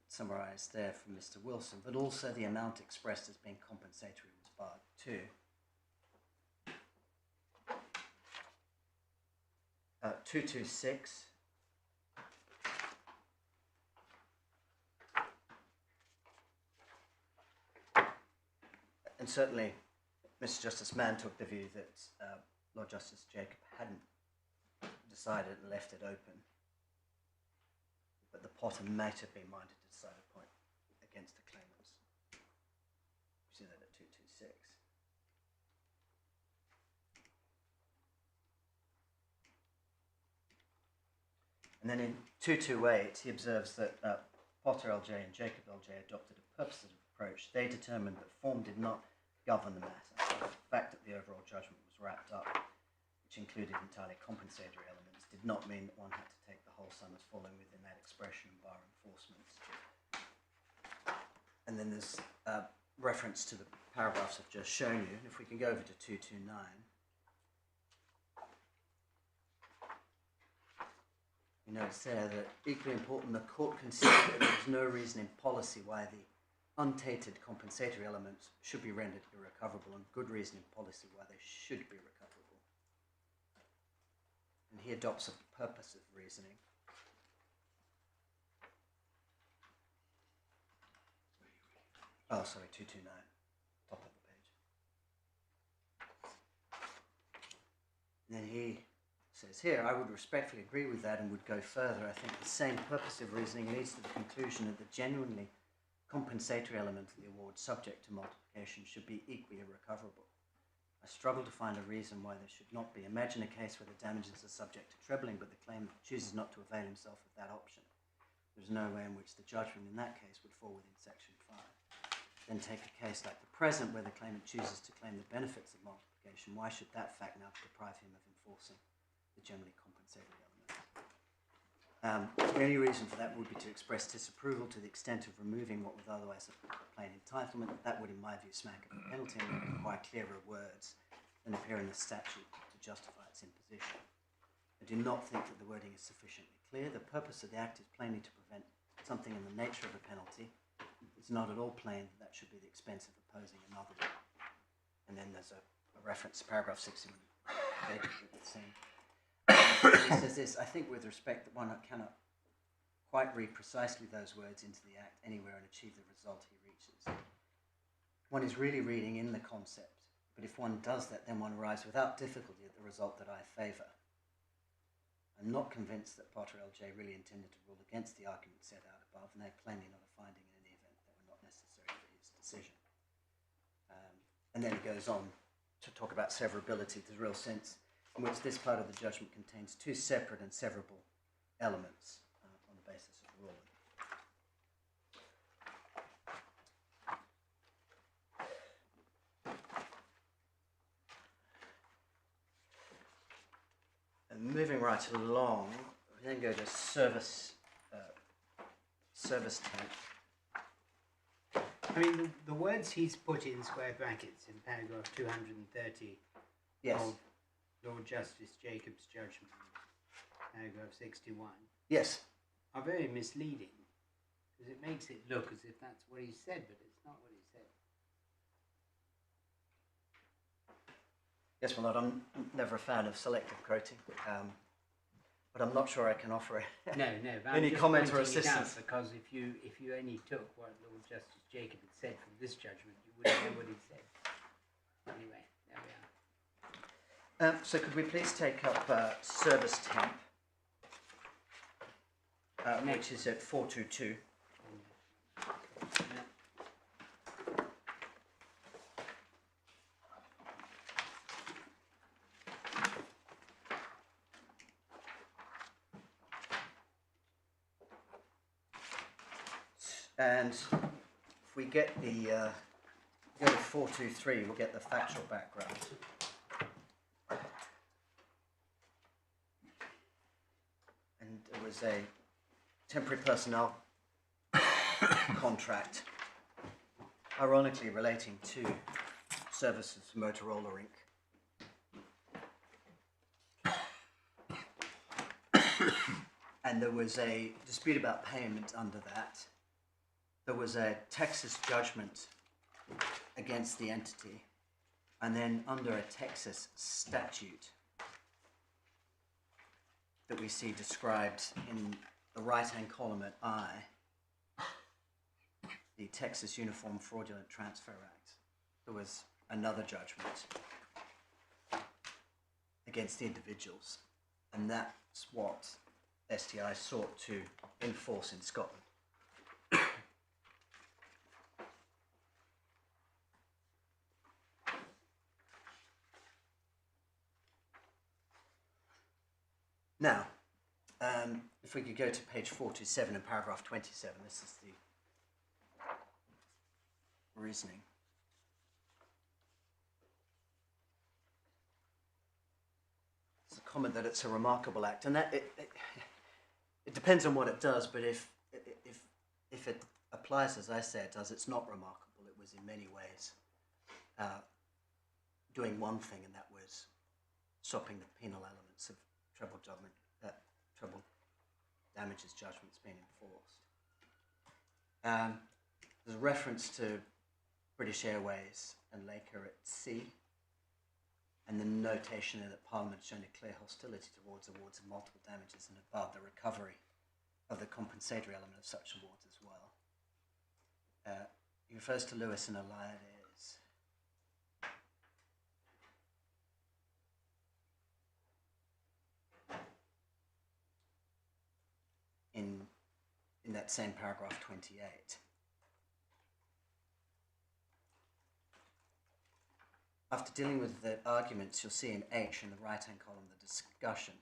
summarised there from Mr. Wilson, but also the amount expressed as being compensatory was barred too. 226. And certainly, Mr. Justice Mann took the view that Lord Justice Jacob hadn't decided and left it open. but the potter might have been minded to decide a point against the claimants. You see that at 226. And then in 228, he observes that Potter LJ and Jacob LJ adopted a purposive approach. They determined that form did not govern the matter. The fact that the overall judgment was wrapped up, which included entirely compensatory elements, did not mean that one had to take the whole sum as falling within that expression bar enforcement. And then there's reference to the paragraphs I've just shown you. If we can go over to 229. You notice there that equally important, the court considered that there was no reason in policy why the untainted compensatory elements should be rendered irrecoverable, and good reason in policy why they should be recoverable. And he adopts a purposive reasoning. Oh, sorry, 229, top of the page. And then he says here, I would respectfully agree with that and would go further. I think the same purposive reasoning leads to the conclusion that the genuinely compensatory element of the award subject to multiplication should be equally irrecoverable. I struggle to find a reason why there should not be. Imagine a case where the damages are subject to trebling, but the claimant chooses not to avail himself of that option. There is no way in which the judgment in that case would fall within Section 5. Then take a case like the present, where the claimant chooses to claim the benefits of multiplication. Why should that fact now deprive him of enforcing the generally compensatory element? The only reason for that would be to express disapproval to the extent of removing what was otherwise a plain entitlement. That would, in my view, smack of a penalty and require clearer words than appear in the statute to justify its imposition. I do not think that the wording is sufficiently clear. The purpose of the Act is plainly to prevent something in the nature of a penalty. It's not at all plain that should be the expense of opposing another one. And then there's a reference to paragraph 61. He says this, I think with respect that one cannot quite read precisely those words into the Act anywhere and achieve the result he reaches. One is really reading in the concept, but if one does that, then one arrives without difficulty at the result that I favour. I'm not convinced that Potter LJ really intended to rule against the argument set out above, and they're plainly not a finding in any event that were not necessary for his decision. And then he goes on to talk about severability, the real sense in which this part of the judgment contains two separate and severable elements on the basis of ruling. And moving right along, we then go to service temp. I mean, the words he's put in square brackets in paragraph 230 Yes. of Lord Justice Jacob's judgment, paragraph 61, Yes. are very misleading, because it makes it look as if that's what he said, but it's not what he said. Yes, my lord, I'm never a fan of selective quoting, but I'm not sure I can offer No, but any I'm just comment or pointing it out, assistance. because if you only took what Lord Justice Jacob had said from this judgment, you wouldn't know what he said. Anyway, there we are. So could we please take up service temp, which is at 422. Yeah. And if we get the, go to 423, we'll get the factual background. And it was a temporary personnel contract, ironically relating to services for Motorola Inc. And there was a dispute about payment under that. There was a Texas judgment against the entity, and then under a Texas statute that we see described in the right-hand column at I, the Texas Uniform Fraudulent Transfer Act, there was another judgment against the individuals, and that's what STI sought to enforce in Scotland. Now, if we could go to page 427 and paragraph 27, this is the reasoning. It's a comment that it's a remarkable act, and that it depends on what it does, but if it applies as I say it does, it's not remarkable. It was in many ways doing one thing, and that was stopping the penal elements of treble damages judgments being enforced. There's a reference to British Airways and Laker at sea, and the notation there that Parliament has shown a clear hostility towards awards of multiple damages and above the recovery of the compensatory element of such awards as well. He refers to Lewis and Eliades. In that same paragraph 28. After dealing with the arguments, you'll see in H in the right-hand column the discussion.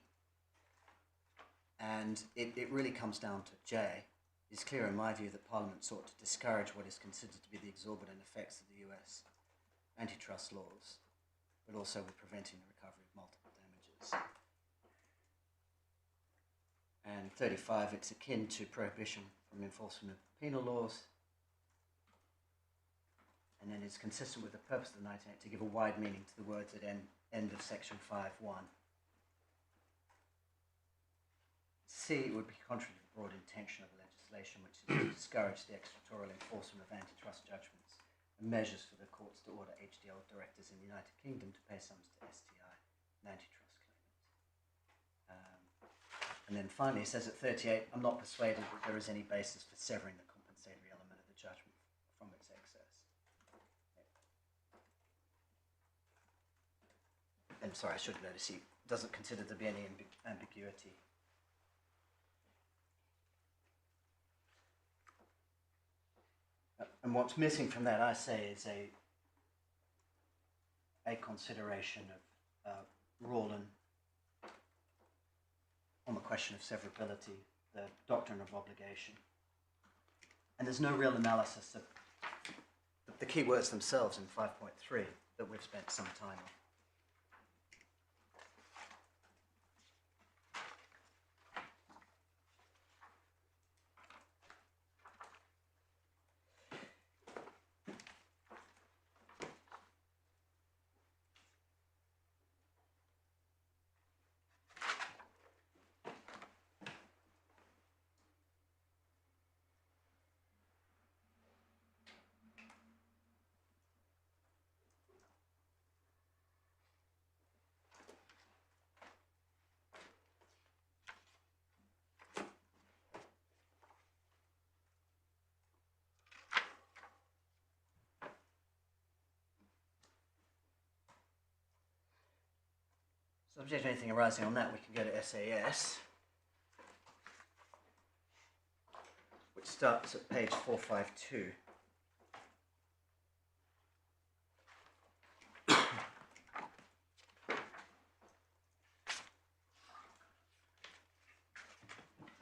And it really comes down to J. It's clear in my view that Parliament sought to discourage what is considered to be the exorbitant effects of the US antitrust laws, but also with preventing the recovery of multiple damages. And 35, it's akin to prohibition from enforcement of penal laws. And then it's consistent with the purpose of the 19th to give a wide meaning to the words at end of section 5.1. C, it would be contrary to the broad intention of the legislation, which is to discourage the extraterritorial enforcement of antitrust judgments and measures for the courts to order HDL directors in the United Kingdom to pay sums to STI and antitrust claimants. And then finally, it says at 38, I'm not persuaded that there is any basis for severing the compensatory element of the judgment from its excess. And sorry, I should notice he doesn't consider there to be any ambiguity. And what's missing from that, I say, is a consideration of Rawlin on the question of severability, the doctrine of obligation. And there's no real analysis of the key words themselves in 5.3 that we've spent some time on. Subject to anything arising on that, we can go to SAS, which starts at page 452.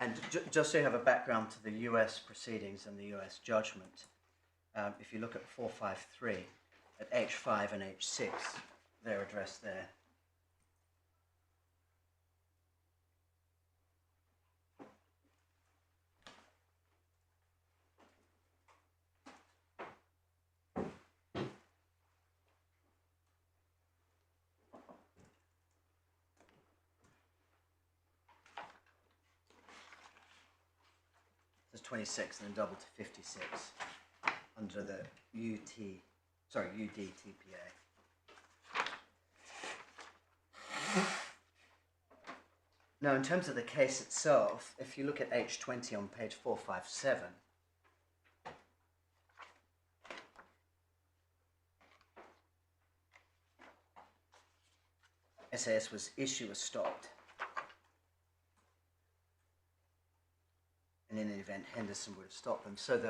And just so you have a background to the US proceedings and the US judgment, if you look at 453, at H5 and H6, they're addressed there. There's 26 and then double to 56 under the UDTPA. Now, in terms of the case itself, if you look at H20 on page 457, SAS was stopped. and in any event, Henderson would have stopped them. So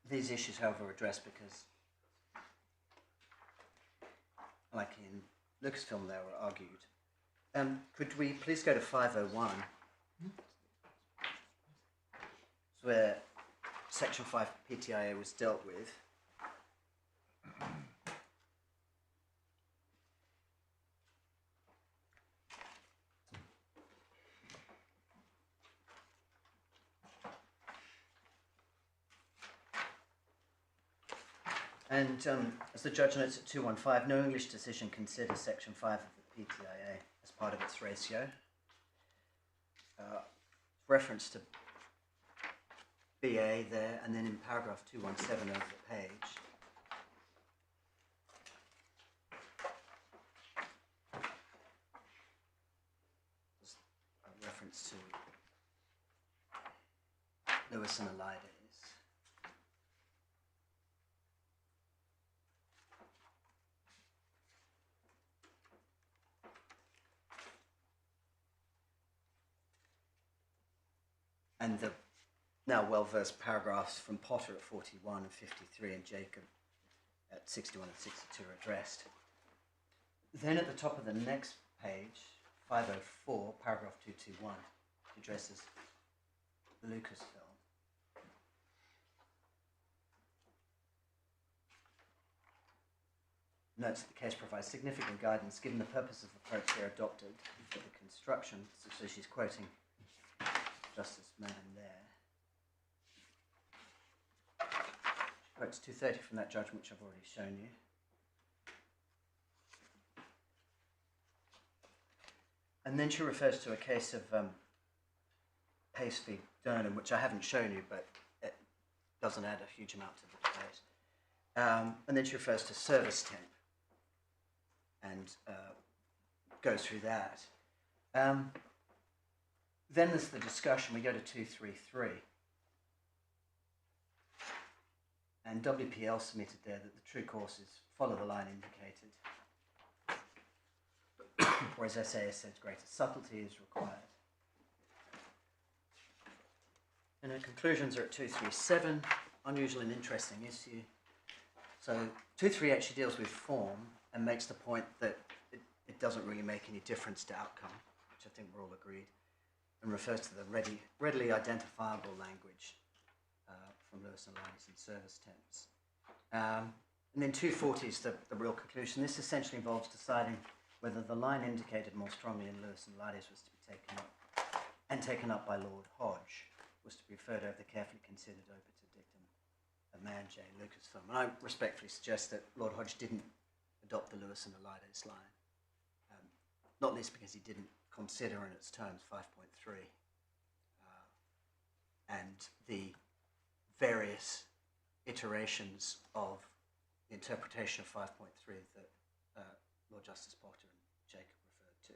these issues, however, are addressed because, like in Lucasfilm, they were argued. Could we please go to 501? It's where Section 5 PTIA was dealt with. And as the judge notes at 215, no English decision considers Section 5 of the PTIA as part of its ratio. Reference to BA there, and then in paragraph 217 of the page. There's a reference to Lewis and Elides. And the now well-versed paragraphs from Potter at 41 and 53 and Jacob at 61 and 62 are addressed. Then at the top of the next page, 504, paragraph 221, addresses Lucasfilm. Notes that the case provides significant guidance given the purpose of the approach here adopted for the construction, so she's quoting Justice Mann there. She quotes 230 from that judgment, which I've already shown you. And then she refers to a case of Pace v. Durham, which I haven't shown you, but it doesn't add a huge amount to the debate. And then she refers to service temp and goes through that. Then there's the discussion. We go to 233. And WPL submitted there that the true course is follow the line indicated, whereas SAS said greater subtlety is required. And her conclusions are at 237, unusual and interesting issue. So 238 actually deals with form and makes the point that it doesn't really make any difference to outcome, which I think we're all agreed, and refers to the readily identifiable language from Lewis and Elides and service temps. And then 240 is the real conclusion. This essentially involves deciding whether the line indicated more strongly in Lewis and Elides was to be taken up by Lord Hodge, was to be referred over the carefully considered obiter dictum of Man J. Lucasfilm. And I respectfully suggest that Lord Hodge didn't adopt the Lewis and Elides line, not least because he didn't consider in its terms 5.3 and the various iterations of the interpretation of 5.3 that Lord Justice Potter and Jacob referred to.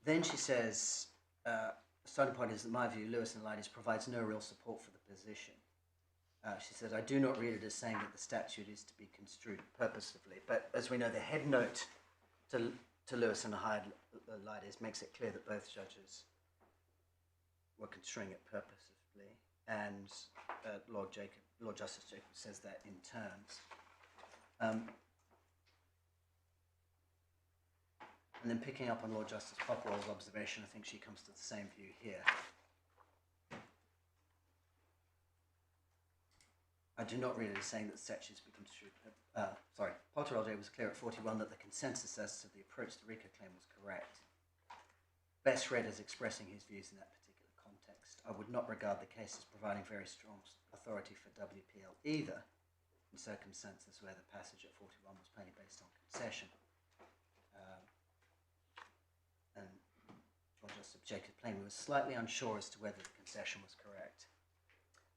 Then she says, the starting point is that, in my view, Lewis and Elides provides no real support for the position. She says, I do not read it as saying that the statute is to be construed purposively, but as we know, the head note to Lewis and Elides makes it clear that both judges were construing it purposively, and Lord Justice Jacob says that in terms. And then picking up on Lord Justice Popplewell's observation, I think she comes to the same view here. I do not read it as saying that the statute is to be construed. Potter LJ was clear at 41 that the consensus as to the approach to the RICO claim was correct. Best read as expressing his views in that particular context. I would not regard the case as providing very strong authority for WPL either, in circumstances where the passage at 41 was plainly based on concession. And Lord Justice Jacob plainly was slightly unsure as to whether the concession was correct.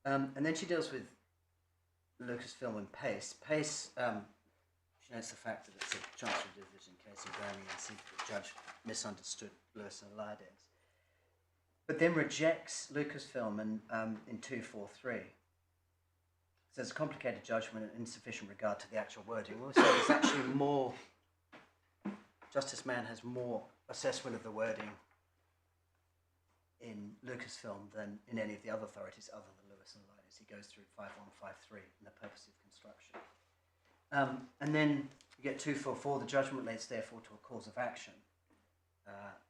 And then she deals with Lucasfilm and Pace. Pace, she notes the fact that it's a Chancery Division case in Birmingham and seems that the judge misunderstood Lewis and Elides. But then rejects Lucasfilm in 243, says complicated judgment and insufficient regard to the actual wording. We'll say there's actually more, Justice Mann has more assessment of the wording in Lucasfilm than in any of the other authorities other than Lewis and Lyons. He goes through 5153 and the purposive construction. And then you get 244, the judgment relates therefore to a cause of action.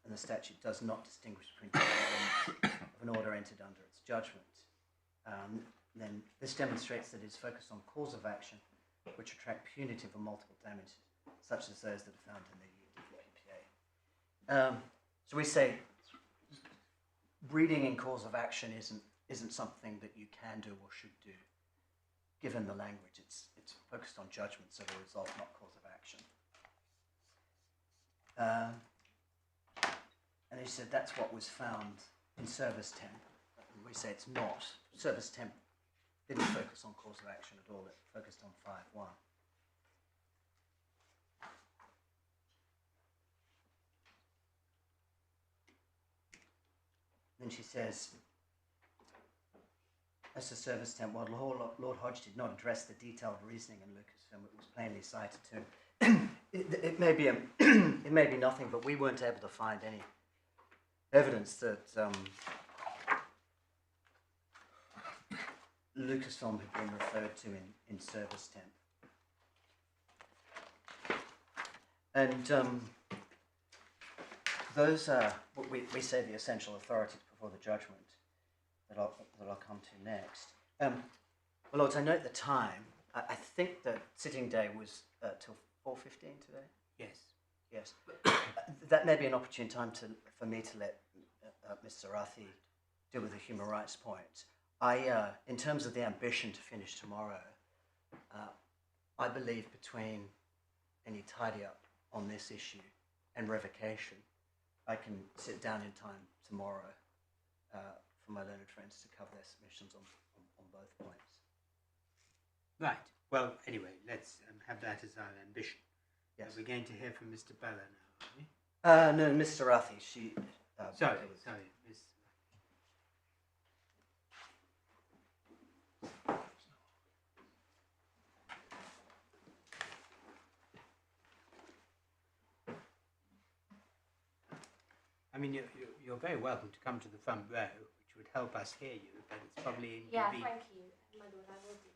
And the statute does not distinguish between of an order entered under its judgment. Then this demonstrates that it is focused on cause of action which attract punitive or multiple damages, such as those that are found in the DTSA. So we say reading in cause of action isn't something that you can do or should do. Given the language, it's focused on judgments of a result, not cause of action. And he said that's what was found in service temp. And we say it's not. Service temp didn't focus on cause of action at all. It focused on 5.1. Then she says, as to service temp, while Lord Hodge did not address the detailed reasoning in Lucasfilm, it was plainly cited to him. It may be it may be nothing, but we weren't able to find any evidence that Lucasfilm had been referred to in service temp. And those are what we say the essential authorities before the judgment that I'll come to next. Well, Lords, I note the time. I think the sitting day was till 4:15 today. Yes. Yes. That may be an opportune time for me to let Mr. Rathi deal with the human rights point. In terms of the ambition to finish tomorrow, I believe between any tidy up on this issue and revocation, I can sit down in time tomorrow for my learned friends to cover their submissions on both points. Right. Well, anyway, let's have that as our ambition. Yes. We're going to hear from Mr. Bella now, are we? No, Mr. Rathi. Sorry, Miss. I mean, you're very welcome to come to the front row, which would help us hear you, but it's probably Yeah, inconvenient. thank you, my lord, I will do that.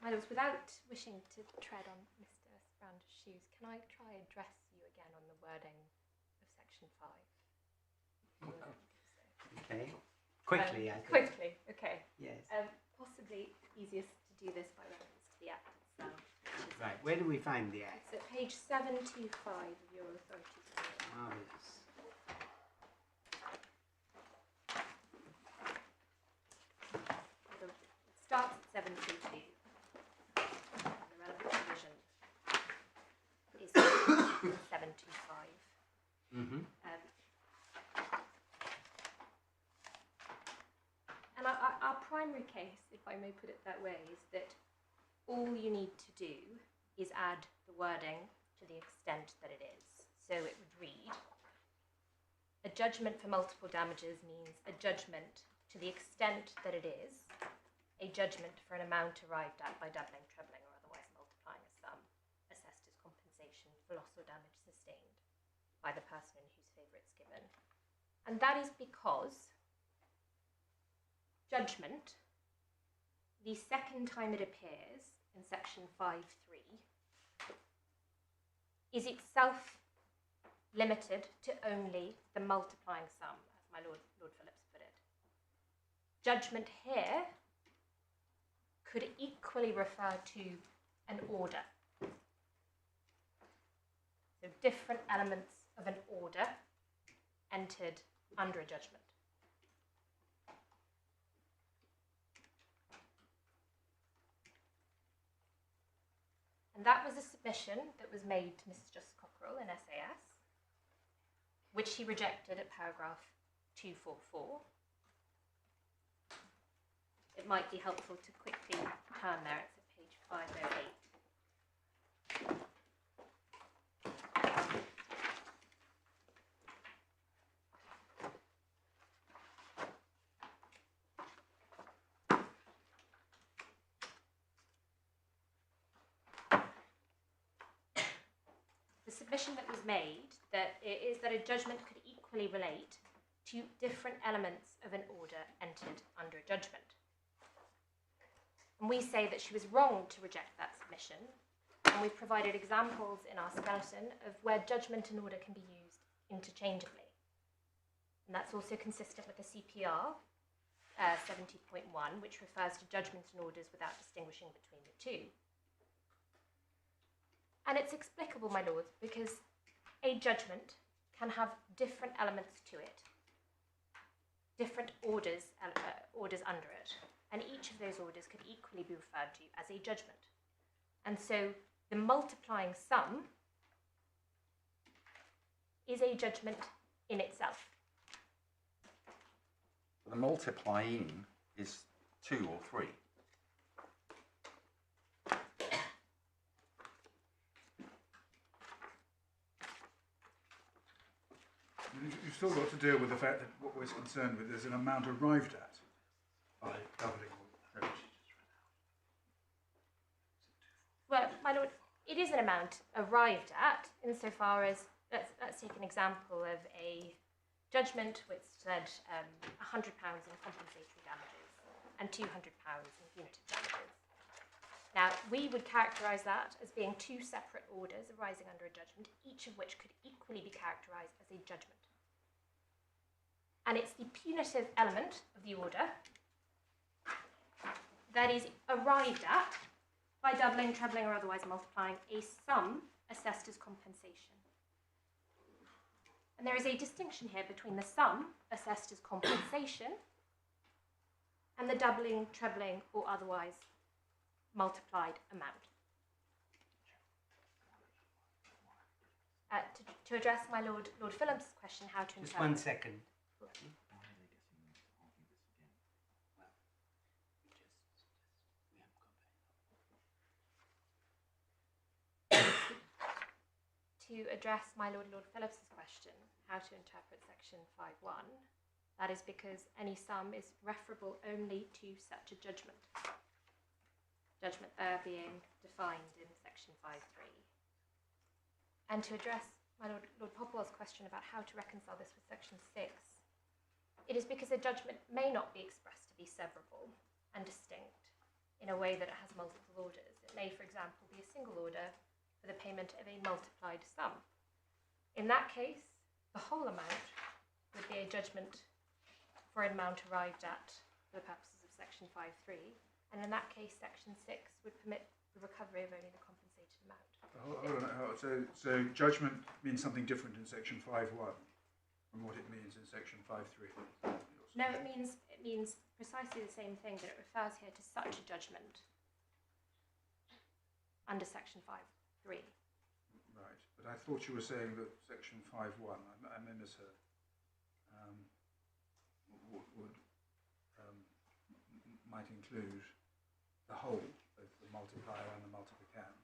My lords, without wishing to tread on Mr. Sprounder's shoes, can I try address you again on the wording of section 5? Okay. Quickly, I think. Quickly, okay. Yes. Possibly easiest to do this by reference to the Act itself. Right. Where do we find the Act? It's at page 725 of your authority. Marvellous. It starts at 722. The relevant provision is 725. Mm-hmm. And our primary case, if I may put it that way, is that all you need to do is add the wording to the extent that it is. So it would read, a judgment for multiple damages means a judgment to the extent that it is a judgment for an amount arrived at by doubling, trebling, or otherwise multiplying a sum assessed as compensation for loss or damage sustained by the person in whose favour it's given. And that is because judgment, the second time it appears in section 5.3, is itself limited to only the multiplying sum, as my Lord Phillips put it. Judgment here could equally refer to an order. So different elements of an order entered under a judgment. And that was a submission that was made to Mr Justice Cockerell in SAS, which he rejected at paragraph 244. It might be helpful to quickly turn there. It's at page 508. The submission that was made is that a judgment could equally relate to different elements of an order entered under a judgment. And we say that she was wrong to reject that submission, and we've provided examples in our skeleton of where judgment and order can be used interchangeably. And that's also consistent with the CPR 70.1, which refers to judgments and orders without distinguishing between the two. And it's explicable, my lords, because a judgment can have different elements to it, different orders under it, and each of those orders could equally be referred to as a judgment. And so the multiplying sum is a judgment in itself. The multiplying is 2 or 3. You've still got to deal with the fact that what we're concerned with is an amount arrived at by doubling or Well, my lord, it is an amount arrived at insofar as, let's take an example of a judgment which said £100 in compensatory damages and £200 in punitive damages. Now, we would characterise that as being two separate orders arising under a judgment, each of which could equally be characterised as a judgment. And it's the punitive element of the order that is arrived at by doubling, trebling, or otherwise multiplying a sum assessed as compensation. And there is a distinction here between the sum assessed as compensation and the doubling, trebling, or otherwise multiplied amount. To address my Lord Phillips' question, how to Just interpret... 1 second. To address my Lord Phillips' question, how to interpret section 5.1, that is because any sum is referable only to such a judgment. Judgment there being defined in section 5.3. And to address my Lord Popplewell's question about how to reconcile this with section 6, it is because a judgment may not be expressed to be severable and distinct in a way that it has multiple orders. It may, for example, be a single order for the payment of a multiplied sum. In that case, the whole amount would be a judgment for an amount arrived at for the purposes of section 5.3, and in that case, section 6 would permit the recovery of only the compensated amount. So judgment means something different in section 5.1 from what it means in section 5.3. No, it means precisely the same thing, but it refers here to such a judgment under section 5.3. Right, but I thought you were saying that section 5.1, I may misheard, might include the whole, both the multiplier and the multiplicand.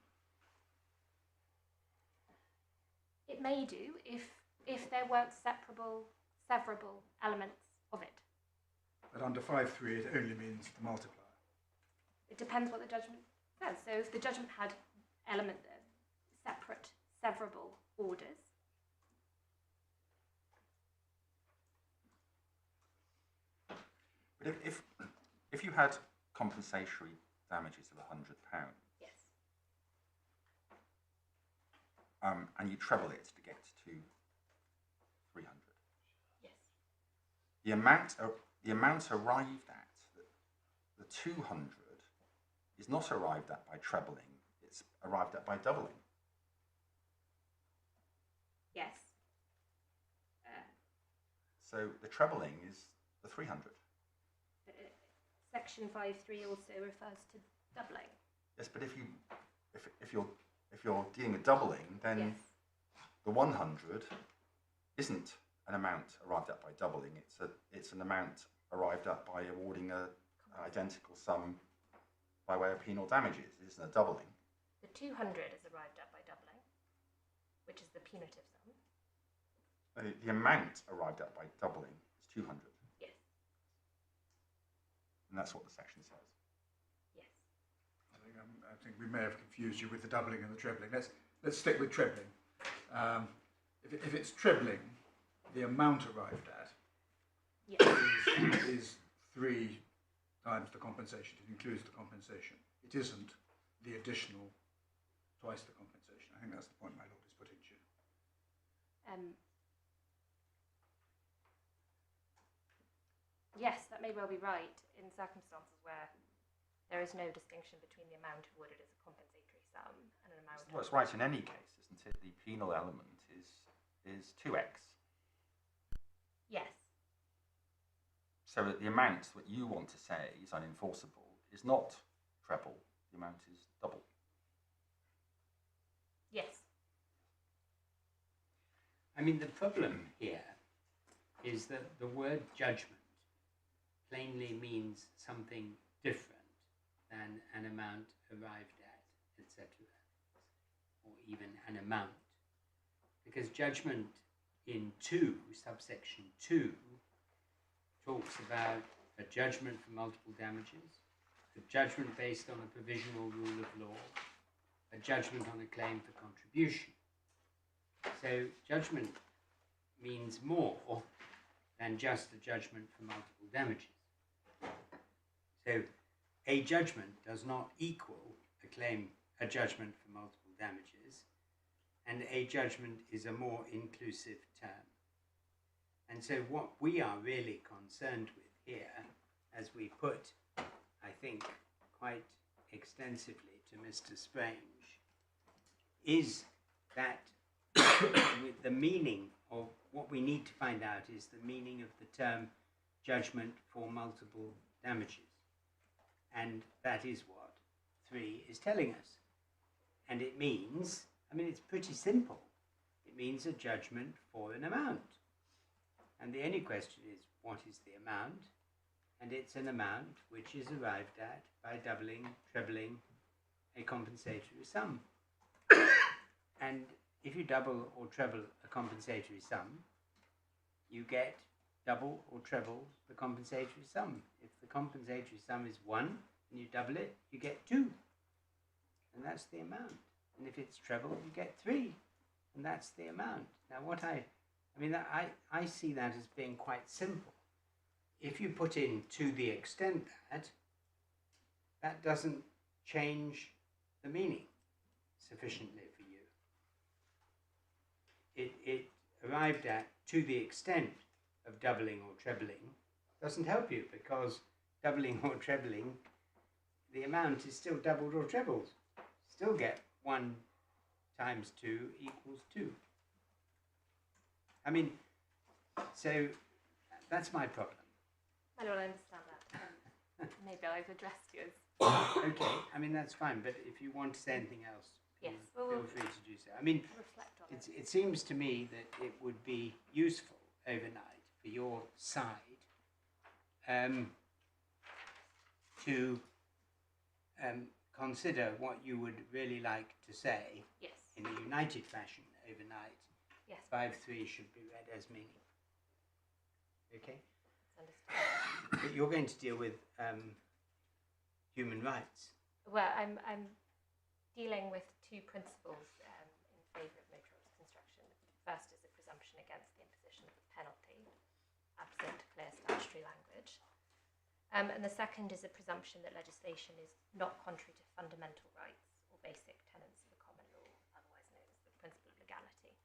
It may do if there weren't severable elements of it. But under 5.3 it only means the multiplier. It depends what the judgment says. So if the judgment had separate, severable orders, But if you had compensatory damages of £100, yes, and you treble it to get to 300, yes, the amount arrived at, the 200, is not arrived at by trebling; it's arrived at by doubling. yes. So the trebling is the 300. Section 5.3 also refers to doubling. Yes, but if you if you're dealing with doubling, then Yes. the 100 isn't an amount arrived at by doubling. It's an amount arrived at by awarding an identical sum by way of penal damages. It isn't a doubling. The 200 is arrived at by doubling, which is the punitive sum. The amount arrived at by doubling is 200, Yes. and that's what the section says. Yes. I think we may have confused you with the doubling and the trebling. Let's stick with trebling. If it's trebling, the amount arrived at Yes. is 3 times the compensation. It includes the compensation. It isn't the additional twice the compensation. I think that's the point my lord is putting to you. Yes, that may well be right in circumstances where there is no distinction between the amount awarded as a compensatory sum and an amount. Well, it's right in any case, isn't it? The penal element is 2x. Yes. So that the amount that you want to say is unenforceable is not treble. The amount is double. Yes. I mean, the problem here is that the word judgment plainly means something different than an amount arrived at, etc., or even an amount. Because judgment in 2, subsection 2, talks about a judgment for multiple damages, a judgment based on a provisional rule of law, a judgment on a claim for contribution. So judgment means more than just a judgment for multiple damages. So a judgment does not equal a judgment for multiple damages, and a judgment is a more inclusive term. And so what we are really concerned with here, as we put, I think, quite extensively to Mr. Strange, is that with the meaning of what we need to find out is the meaning of the term judgment for multiple damages. And that is what 3 is telling us. And it means, I mean, it's pretty simple. It means a judgment for an amount. And the only question is, what is the amount? And it's an amount which is arrived at by doubling, trebling a compensatory sum. And if you double or treble a compensatory sum, you get double or treble the compensatory sum. If the compensatory sum is 1 and you double it, you get 2. And that's the amount. And if it's treble, you get 3. And that's the amount. Now I see that as being quite simple. If you put in to the extent that doesn't change the meaning sufficiently for you. It arrived at to the extent of doubling or trebling doesn't help you, because doubling or trebling, the amount is still doubled or trebled. Still get 1 times 2 equals 2. I mean, so that's my problem. I don't understand that. Maybe I've addressed yours. Okay, I mean, that's fine, but if you want to say anything else, Yes, feel we'll free to do so. I mean, reflect on it. it seems to me that it would be useful overnight for your side to consider what you would really like to say Yes. in a united fashion overnight. Yes. 5.3 should be read as meaning. Okay? That's understood. But you're going to deal with human rights. Well, I'm dealing with 2 principles in favour of Motorola's construction. First is a presumption against the imposition of a penalty, absent clear statutory language. And the second is a presumption that legislation is not contrary to fundamental rights or basic tenets of the common law, otherwise known as the principle of legality.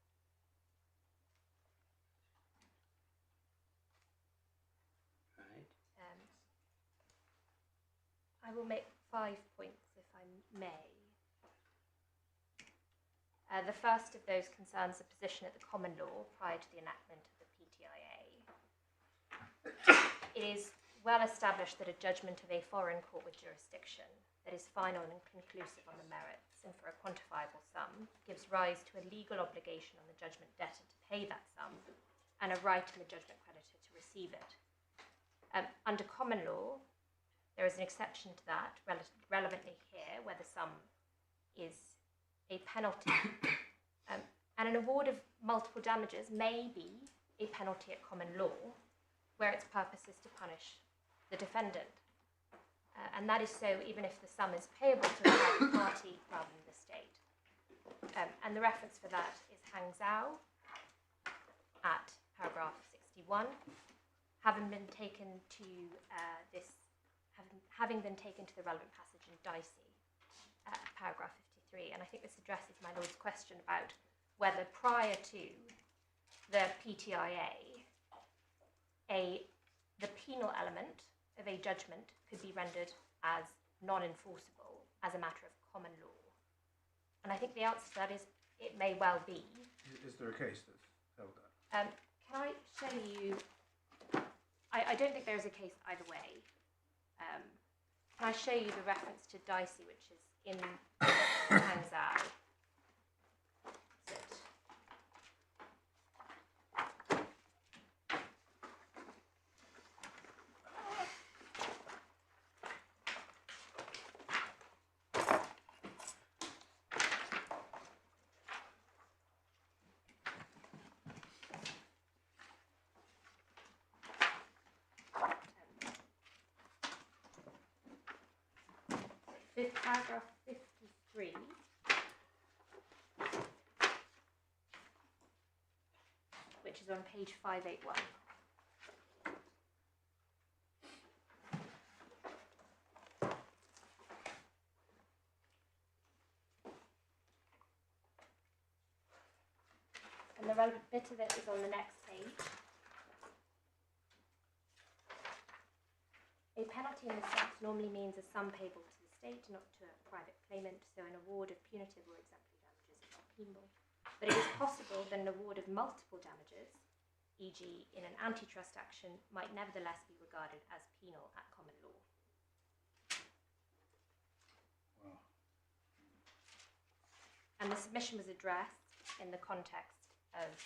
Right? I will make 5 points, if I may. The first of those concerns the position at the common law prior to the enactment of the PTIA. It is well established that a judgment of a foreign court with jurisdiction that is final and conclusive on the merits and for a quantifiable sum gives rise to a legal obligation on the judgment debtor to pay that sum and a right on the judgment creditor to receive it. Under common law, there is an exception to that, relevantly here, where the sum is a penalty. And an award of multiple damages may be a penalty at common law, where its purpose is to punish the defendant. And that is so even if the sum is payable to a private party rather than the state. And the reference for that is Hang Zhao at paragraph 61, having been taken to having been taken to the relevant passage in Dicey, paragraph 53. And I think this addresses my Lord's question about whether prior to the PTIA, the penal element of a judgment could be rendered as non-enforceable as a matter of common law. And I think the answer to that is it may well be. Is there a case that's held that? Can I show you? I don't think there is a case either way. Can I show you the reference to Dicey, which is in Hang Zhao? Paragraph 53, which is on page 581. And the relevant bit of it is on the next page. A penalty in this sense normally means a sum payable to the state, not to a private claimant, so an award of punitive or exemplary damages is not penal. But it is possible that an award of multiple damages, e.g. in an antitrust action, might nevertheless be regarded as penal at common law. Wow. And the submission was addressed in the context of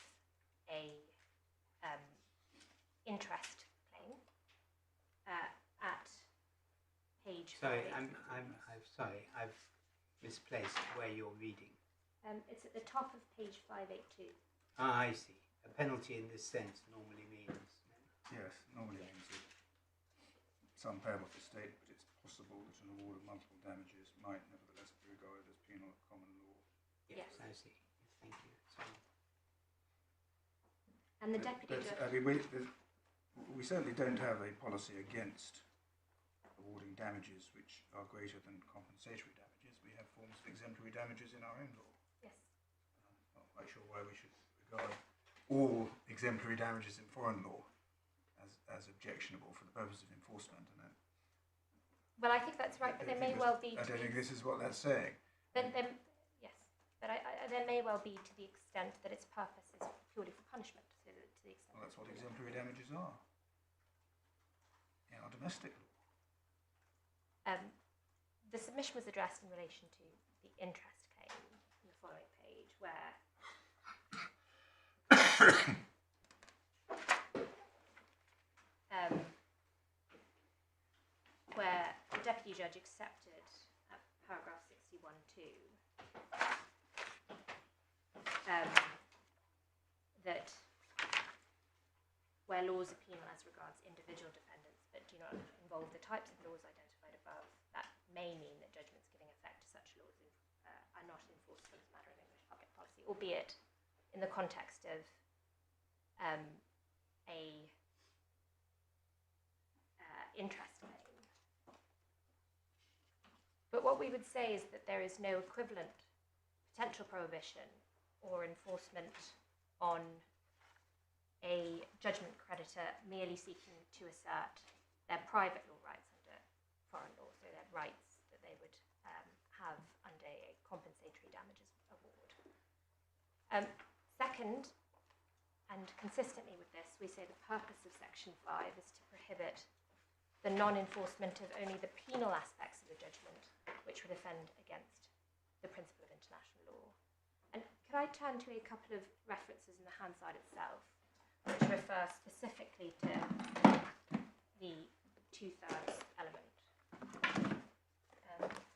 a interest claim at page. Sorry, I'm sorry. I've misplaced where you're reading. It's at the top of page 582. Ah, I see. A penalty in this sense normally means. Yes, normally means that some payable to the state, but it's possible that an award of multiple damages might nevertheless be regarded as penal at common law. Yes. I see. Thank you. Sorry. And the deputy judge. I mean, we certainly don't have a policy against awarding damages which are greater than compensatory damages. We have forms of exemplary damages in our own law. Yes. I'm not quite sure why we should regard all exemplary damages in foreign law as objectionable for the purpose of enforcement. And Well, I think that's right, but there may well be. I don't think this is what that's saying. Then yes, but there may well be to the extent that its purpose is purely for punishment. So that to the extent. Well, that's what exemplary damages are in our domestic law. The submission was addressed in relation to the interest claim in the following page, where the deputy judge accepted at paragraph 61(2) that where laws are penal as regards individual defendants but do not involve the types of laws identified above, that may mean that judgments giving effect to such laws are not enforceable as a matter of English public policy, albeit in the context of a interest claim. But what we would say is that there is no equivalent potential prohibition or enforcement on a judgment creditor merely seeking to assert their private law rights under foreign law, so their rights that they would have under a compensatory damages award. Second, and consistently with this, we say the purpose of Section 5 is to prohibit the non-enforcement of only the penal aspects of the judgment, which would offend against the principle of international law. And could I turn to a couple of references in the Hansard itself, which refer specifically to the two-thirds element?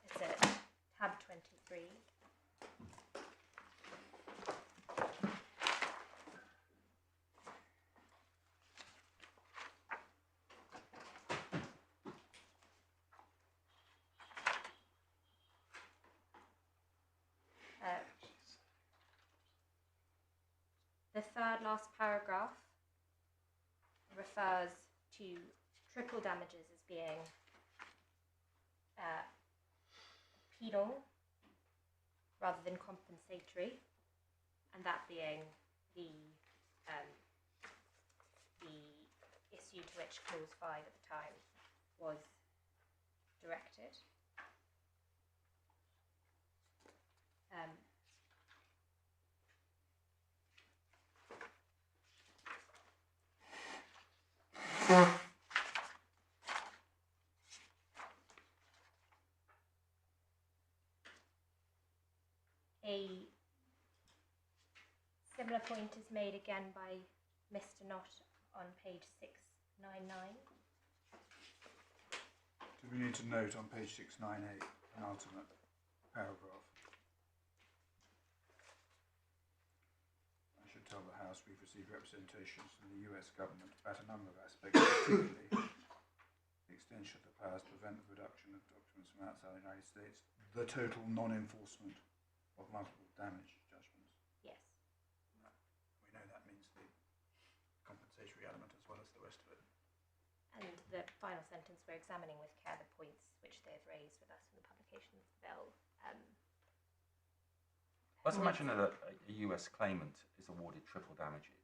It's at tab 23. The third last paragraph refers to triple damages as being penal rather than compensatory, and that being the issue to which Clause 5 at the time was directed. A similar point is made again by Mr. Knott on page 699. Do we need to note on page 698 an ultimate paragraph? I should tell the House we've received representations from the US government about a number of aspects, particularly the extension of the powers to prevent the production of documents from outside the United States, the total non-enforcement of multiple damage judgments. Yes. We know that means the compensatory element as well as the rest of it. And the final sentence, we're examining with care the points which they have raised with us in the publication of the bill. Let's imagine that a US claimant is awarded triple damages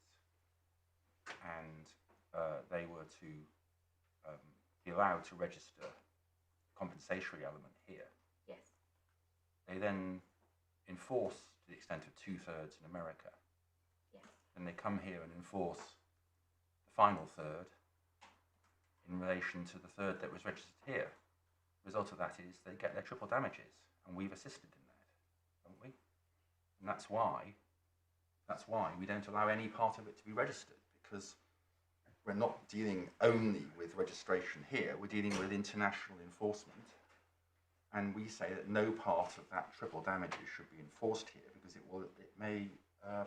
and they were to be allowed to register the compensatory element here. Yes. They then enforce to the extent of two-thirds in America. Yes. Then they come here and enforce the final third in relation to the third that was registered here. The result of that is they get their triple damages, and we've assisted in that, haven't we? And that's why we don't allow any part of it to be registered, because we're not dealing only with registration here, we're dealing with international enforcement. And we say that no part of that triple damages should be enforced here, because it may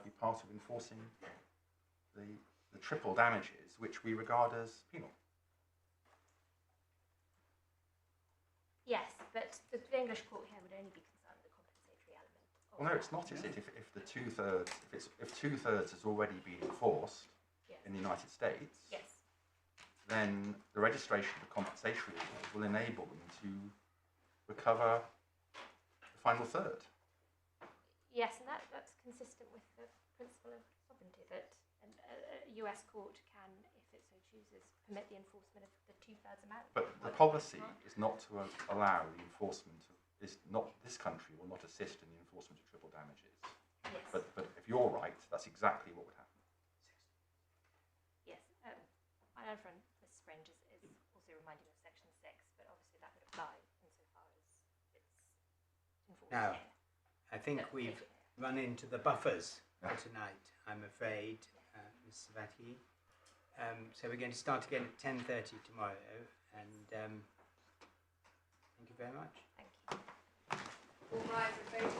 be part of enforcing the triple damages, which we regard as penal. Yes, but the English court here would only be concerned with the compensatory element. Well, no, it's not, is it? If the two-thirds, if two-thirds has already been enforced Yes. in the United States, Yes. then the registration of the compensatory laws will enable them to recover the final third. Yes, and that's consistent with the principle of sovereignty, that a US court can, if it so chooses, permit the enforcement of the two-thirds amount. But the policy is not to allow the enforcement of this country will not assist in the enforcement of triple damages. Yes. But if you're right, that's exactly what would happen. Yes. My own friend, Mrs. Sprange, is also reminding of Section 6, but obviously that would apply insofar as it's enforced Now, here. I think we've run into the buffers for tonight, I'm afraid, Ms. Savati. So we're going to start again at 10:30 tomorrow, and thank you very much. Thank you. All rise and vote